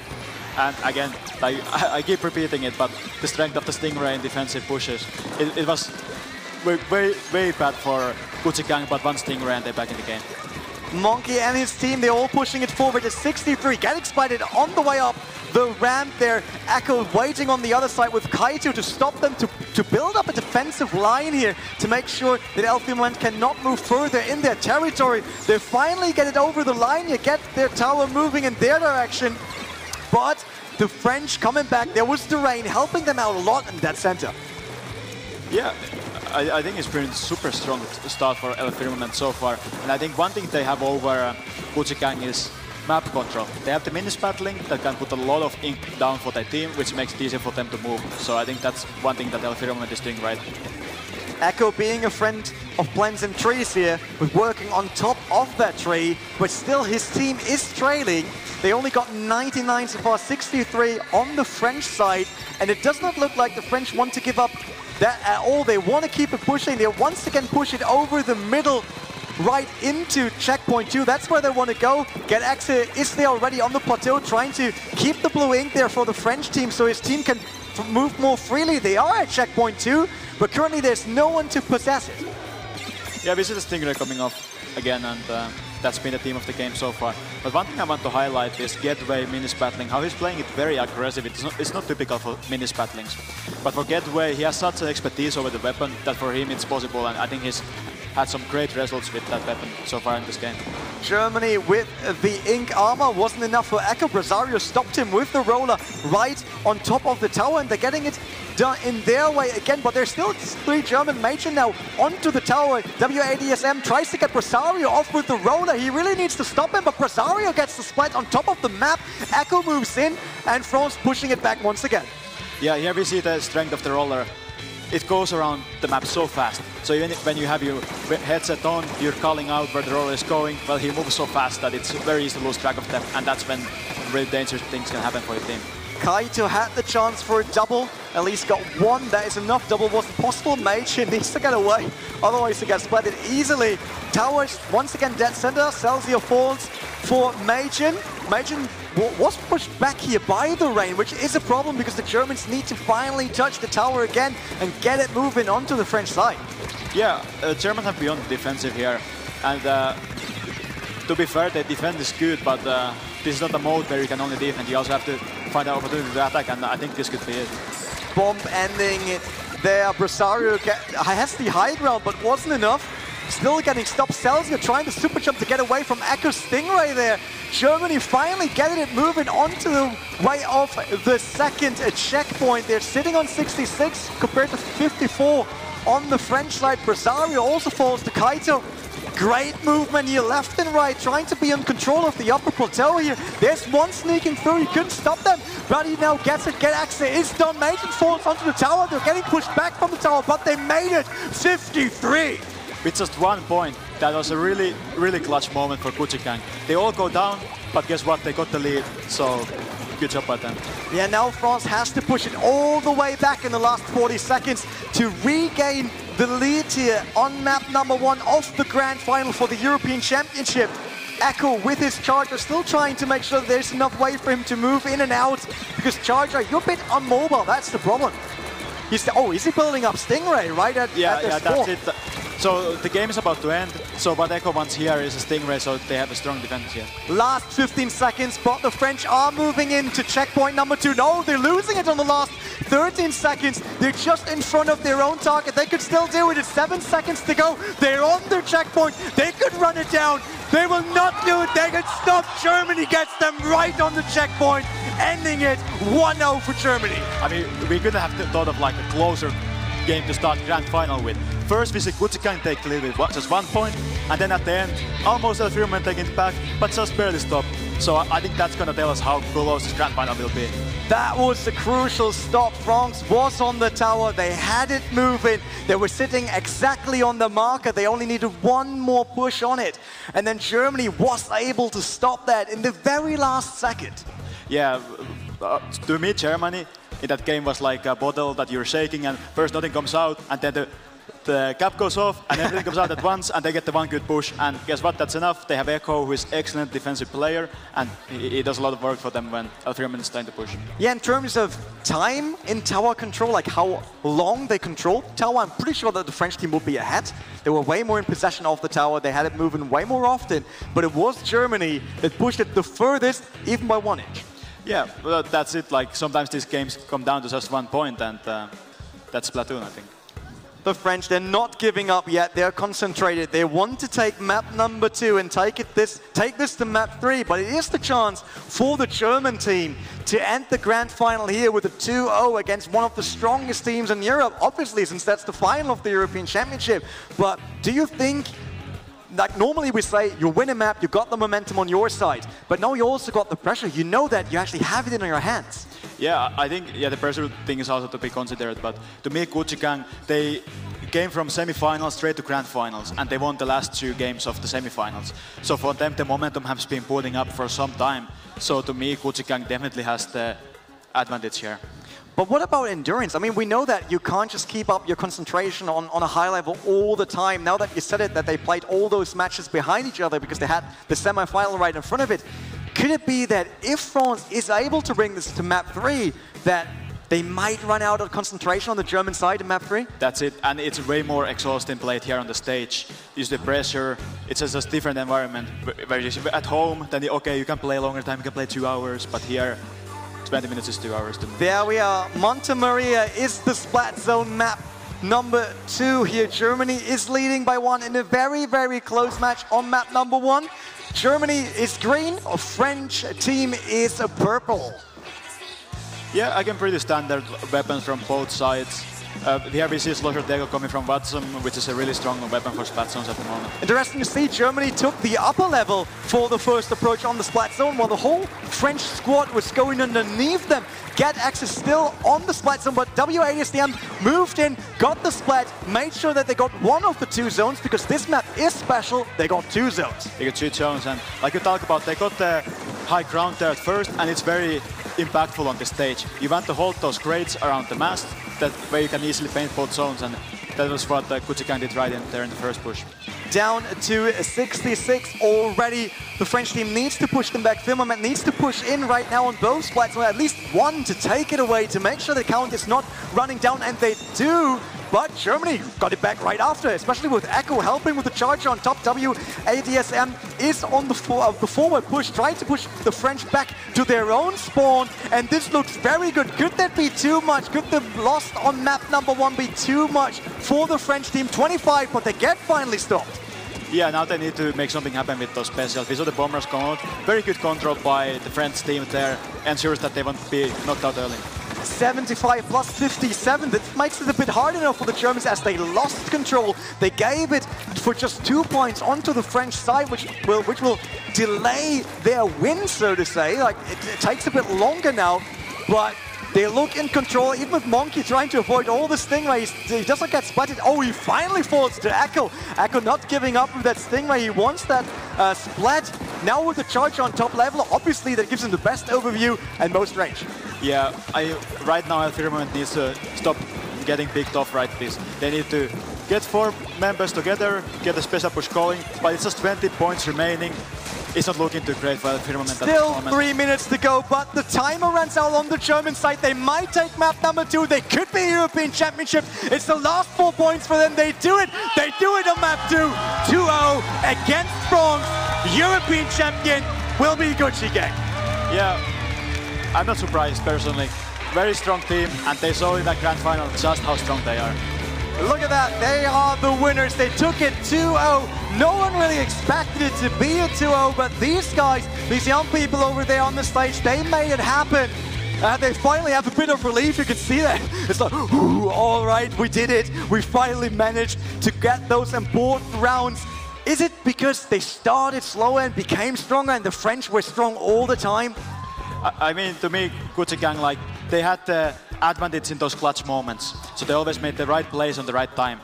And again, like, I keep repeating it, but the strength of the Stingray in defensive pushes, it was very bad for Kuchigang, but one Stingray and they're back in the game. Monkey and his team, they're all pushing it forward to 63, getting spotted on the way up the ramp there. Echo waiting on the other side with Kaito to stop them, to build up a defensive line here to make sure that Elfimant cannot move further in their territory. They finally get it over the line, you get their tower moving in their direction, but the French coming back, there was the rain helping them out a lot in that center. Yeah. I think it's been a super strong start for El Firmament so far. And I think one thing they have over Kuchigang is map control. They have the minis battling that can put a lot of ink down for their team, which makes it easier for them to move. So I think that's one thing that El Firmament is doing right. Echo being a friend of plants and trees here, with working on top of that tree, but still his team is trailing. They only got 99 so far, 63 on the French side, and it does not look like the French want to give up that at all. They want to keep it pushing. They once again push it over the middle, right into checkpoint 2. That's where they want to go. Get Axe is there already on the plateau, trying to keep the blue ink there for the French team, so his team can move more freely. They are at checkpoint 2, but currently there's no one to possess it. Yeah, we see the Stingray coming off again, and that's been the theme of the game so far. But one thing I want to highlight is Getway minis battling, how he's playing it very aggressive. It's not typical for minis battlings. But for Getway, he has such an expertise over the weapon that for him it's possible, and I think he's had some great results with that weapon so far in this game. Germany with the ink armor wasn't enough for Echo. Brasario stopped him with the roller right on top of the tower, and they're getting it done in their way again, but there's still 3 German Major now onto the tower. WADSM tries to get Brasario off with the roller. He really needs to stop him, but Brasario gets the split on top of the map. Echo moves in, and France pushing it back once again. Yeah, here we see the strength of the roller. It goes around the map so fast. So even when you have your headset on, you're calling out where the roller is going. Well, he moves so fast that it's very easy to lose track of them, and that's when really dangerous things can happen for your team. Kaito had the chance for a double, at least got one. That is enough. Double wasn't possible. Mage needs to get away, otherwise he gets splatted easily. Towers once again dead center. Celsius falls for Majin. Majin was pushed back here by the rain, which is a problem because the Germans need to finally touch the tower again and get it moving onto the French side. Yeah, Germans have beyond defensive here, and to be fair, the defense is good, but this is not a mode where you can only defend. You also have to find an opportunity to attack, and I think this could be it. Bomb ending it there. Brasario has the high ground, but wasn't enough. Still getting stopped. Celsius trying to super jump to get away from Echo's Stingray there. Germany finally getting it moving onto the way of the second checkpoint. They're sitting on 66 compared to 54 on the French side. Brasario also falls to Kaito. Great movement here, left and right, trying to be in control of the upper plateau here. There's one sneaking through, he couldn't stop them. But he now gets it, Get Axe is done. Majin falls onto the tower, they're getting pushed back from the tower, but they made it 53. With just 1 point, that was a really, really clutch moment for Kuchigang. They all go down, but guess what? They got the lead, so good job by them. Yeah, now France has to push it all the way back in the last 40 seconds to regain the lead here on map number 1 of the Grand Final for the European Championship. Echo with his Charger still trying to make sure there's enough way for him to move in and out, because Charger, you're a bit unmobile, that's the problem. Is he building up Stingray right at that's it. So the game is about to end, so what Echo wants here is a Stingray, so they have a strong defense here. Last 15 seconds, but the French are moving into checkpoint number 2. No, they're losing it on the last 13 seconds. They're just in front of their own target. They could still do it. It's 7 seconds to go. They're on their checkpoint. They could run it down. They will not do it. They could stop. Germany gets them right on the checkpoint, ending it 1-0 for Germany. I mean, we could have thought of like a closer game to start Grand Final with. First we see Kuchigang take the lead with just 1 point, and then at the end, almost El Firmament taking it back, but just barely stopped. So I think that's gonna tell us how close this Grand Final will be. That was the crucial stop. France was on the tower, they had it moving, they were sitting exactly on the marker, they only needed 1 more push on it. And then Germany was able to stop that in the very last second. Yeah, to me Germany in that game was like a bottle that you're shaking, and first nothing comes out, and then the the cap goes off and everything comes out at once and they get the one good push. And guess what? That's enough. They have Echo, who is excellent defensive player, and he does a lot of work for them when Alfreeman is trying to push. Yeah, in terms of time in tower control, like how long they control tower, I'm pretty sure that the French team would be ahead. They were way more in possession of the tower. They had it moving way more often, but it was Germany that pushed it the furthest, even by 1 inch. Yeah, well, that's it. Like sometimes these games come down to just 1 point, and that's Splatoon, I think. The French, they're not giving up yet. They're concentrated. They want to take map number 2 and take this to map 3. But it is the chance for the German team to end the grand final here with a 2-0 against one of the strongest teams in Europe, obviously, since that's the final of the European Championship. But do you think, like normally we say, you win a map, you got the momentum on your side, but now you also got the pressure. You know that you actually have it in your hands. Yeah, I think the pressure thing is also to be considered, but to me, Kuchigang, they came from semi-finals straight to grand finals, and they won the last 2 games of the semi-finals. So for them, the momentum has been building up for some time. So to me, Kuchigang definitely has the advantage here. But what about endurance? I mean, we know that you can't just keep up your concentration on a high level all the time. Now that you said it, that they played all those matches behind each other because they had the semi-final right in front of it, could it be that if France is able to bring this to map 3, that they might run out of concentration on the German side in map 3? That's it, and it's way more exhausting played here on the stage. Use the pressure, it's just a different environment. Where you at home, then okay, you can play longer time, you can play 2 hours, but here 20 minutes is 2 hours to me. There we are. Monte Maria is the Splat Zone map number 2 here. Germany is leading by 1 in a very, very close match on map number 1. Germany is green, a French team is purple. Yeah, again, pretty standard weapons from both sides. Here we see Slosher Dego coming from Watson, which is a really strong weapon for Splat Zones at the moment. Interesting to see, Germany took the upper level for the first approach on the Splat Zone, while the whole French squad was going underneath them. Get access still on the Splat Zone, but W80SDM moved in, got the Splat, made sure that they got one of the 2 zones, because this map is special, they got 2 zones. They got 2 zones, and like you talk about, they got the high ground there at first, and it's very impactful on the stage. You want to hold those crates around the mast, that way you can easily paint both zones, and that was what Kuchigang did right in there in the first push. Down to 66 already. The French team needs to push them back. Firmament needs to push in right now on both splats, at least one to take it away, to make sure the count is not running down, and they do. But Germany got it back right after, especially with Echo helping with the charge on top. W80SDM is on the forward push, trying to push the French back to their own spawn, and this looks very good. Could that be too much? Could the loss on map number 1 be too much for the French team? 25, but they get finally stopped. Yeah, now they need to make something happen with those specials. We saw the bombers come out. Very good control by the French team there, ensures that they won't be knocked out early. 75 plus 57, that makes it a bit hard enough for the Germans as they lost control. They gave it for just 2 points onto the French side, which will delay their win, so to say. Like, it takes a bit longer now, but they look in control, even with Monkey trying to avoid all the Stingray. He doesn't get splatted. Oh, he finally falls to Echo. Echo not giving up with that Stingray. He wants that splat. Now with the charge on top level, obviously that gives him the best overview and most range. Yeah, right now Alfreeman needs to stop getting picked off right this. They need to get 4 members together, get a special push going, but it's just 20 points remaining. It's not looking too great for Alfreeman at this moment. Still 3 minutes to go, but the timer runs out on the German side. They might take map number 2. They could be European Championship. It's the last 4 points for them. They do it. They do it on map 2. 2-0 against France. European champion will be Kuchigang. Yeah, I'm not surprised personally. Very strong team, and they saw in that grand final just how strong they are. Look at that, they are the winners. They took it 2-0. No one really expected it to be a 2-0, but these guys, these young people over there on the stage, they made it happen. They finally have a bit of relief, you can see that. It's like, ooh, all right, we did it. We finally managed to get those important rounds. Is it because they started slower and became stronger and the French were strong all the time? I mean, to me, Kuchigang, like, they had the advantage in those clutch moments. So they always made the right plays on the right time.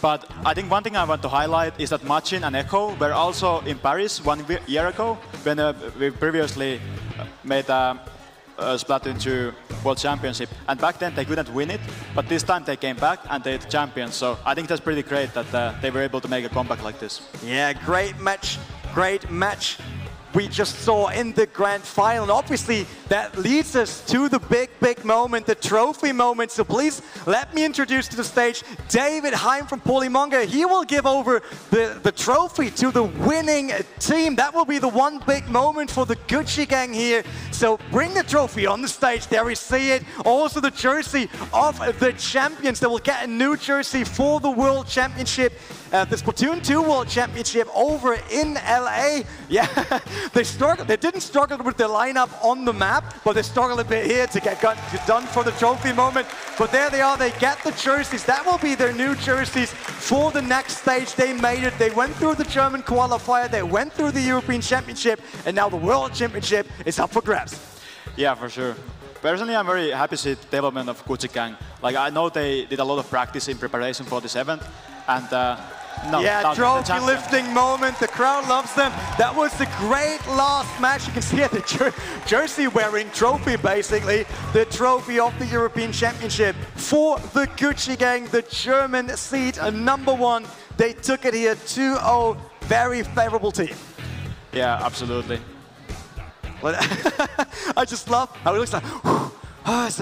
But I think one thing I want to highlight is that Machin and Echo were also in Paris 1 year ago, when we previously made Splatoon 2 World Championship, and back then they couldn't win it, but this time they came back and they're the champions. So I think that's pretty great that they were able to make a comeback like this. Yeah, great match we just saw in the grand final. And obviously, that leads us to the big moment, the trophy moment. So please let me introduce to the stage David Heim from Polymonga. He will give over the trophy to the winning team. That will be the one big moment for the Gucci gang here. So bring the trophy on the stage. There we see it. Also the jersey of the champions. They will get a new jersey for the World Championship. The Splatoon 2 World Championship over in LA. Yeah, they didn't struggle with their lineup on the map, but they struggled a bit here to get done for the trophy moment. But there they are, they get the jerseys. That will be their new jerseys for the next stage. They made it. They went through the German qualifier, they went through the European Championship, and now the World Championship is up for grabs. Yeah, for sure. Personally, I'm very happy to see the development of Gucci gang. Like, I know they did a lot of practice in preparation for this event, and trophy lifting moment. The crowd loves them. That was the great last match. You can see it, the jersey wearing trophy, basically. The trophy of the European Championship for the Gucci gang, the German seed #1. They took it here 2-0. Very favorable team. Yeah, absolutely. I just love how it looks like, it's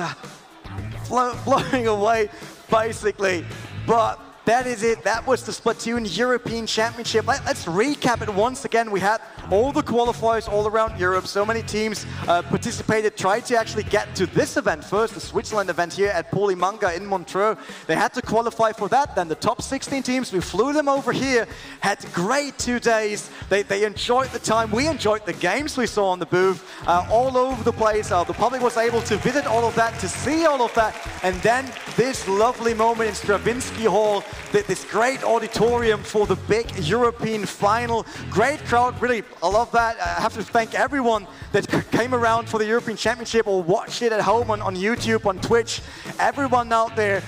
blowing away, basically. But that is it. That was the Splatoon European Championship. Let's recap it once again. We had all the qualifiers all around Europe. So many teams participated, tried to actually get to this event first, the Switzerland event here at Polymonga in Montreux. They had to qualify for that. Then the top 16 teams, we flew them over here, had great 2 days. They enjoyed the time. We enjoyed the games we saw on the booth all over the place. The public was able to visit all of that, to see all of that. And then this lovely moment in Stravinsky Hall, this great auditorium for the big European final. Great crowd, really, I love that. I have to thank everyone that came around for the European Championship or watched it at home on YouTube, on Twitch. Everyone out there,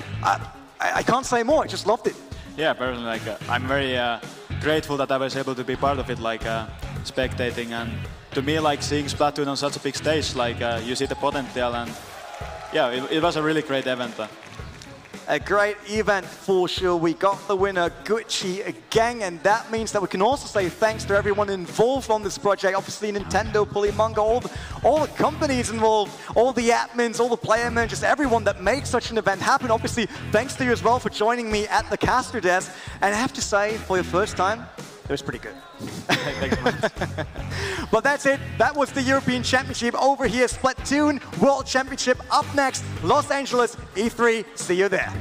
I can't say more, I just loved it. Yeah, personally, I'm very grateful that I was able to be part of it, spectating. And to me, seeing Splatoon on such a big stage, you see the potential, and yeah, it was a really great event. A great event for sure. We got the winner, Gucci gang, and that means that we can also say thanks to everyone involved on this project. Obviously, Nintendo, Polymonga, all the companies involved, all the admins, all the player managers, everyone that makes such an event happen. Obviously, thanks to you as well for joining me at the caster desk. And I have to say, for your first time, it was pretty good. Thanks, man. But that's it. That was the European Championship over here. Splatoon World Championship up next. Los Angeles E3. See you there.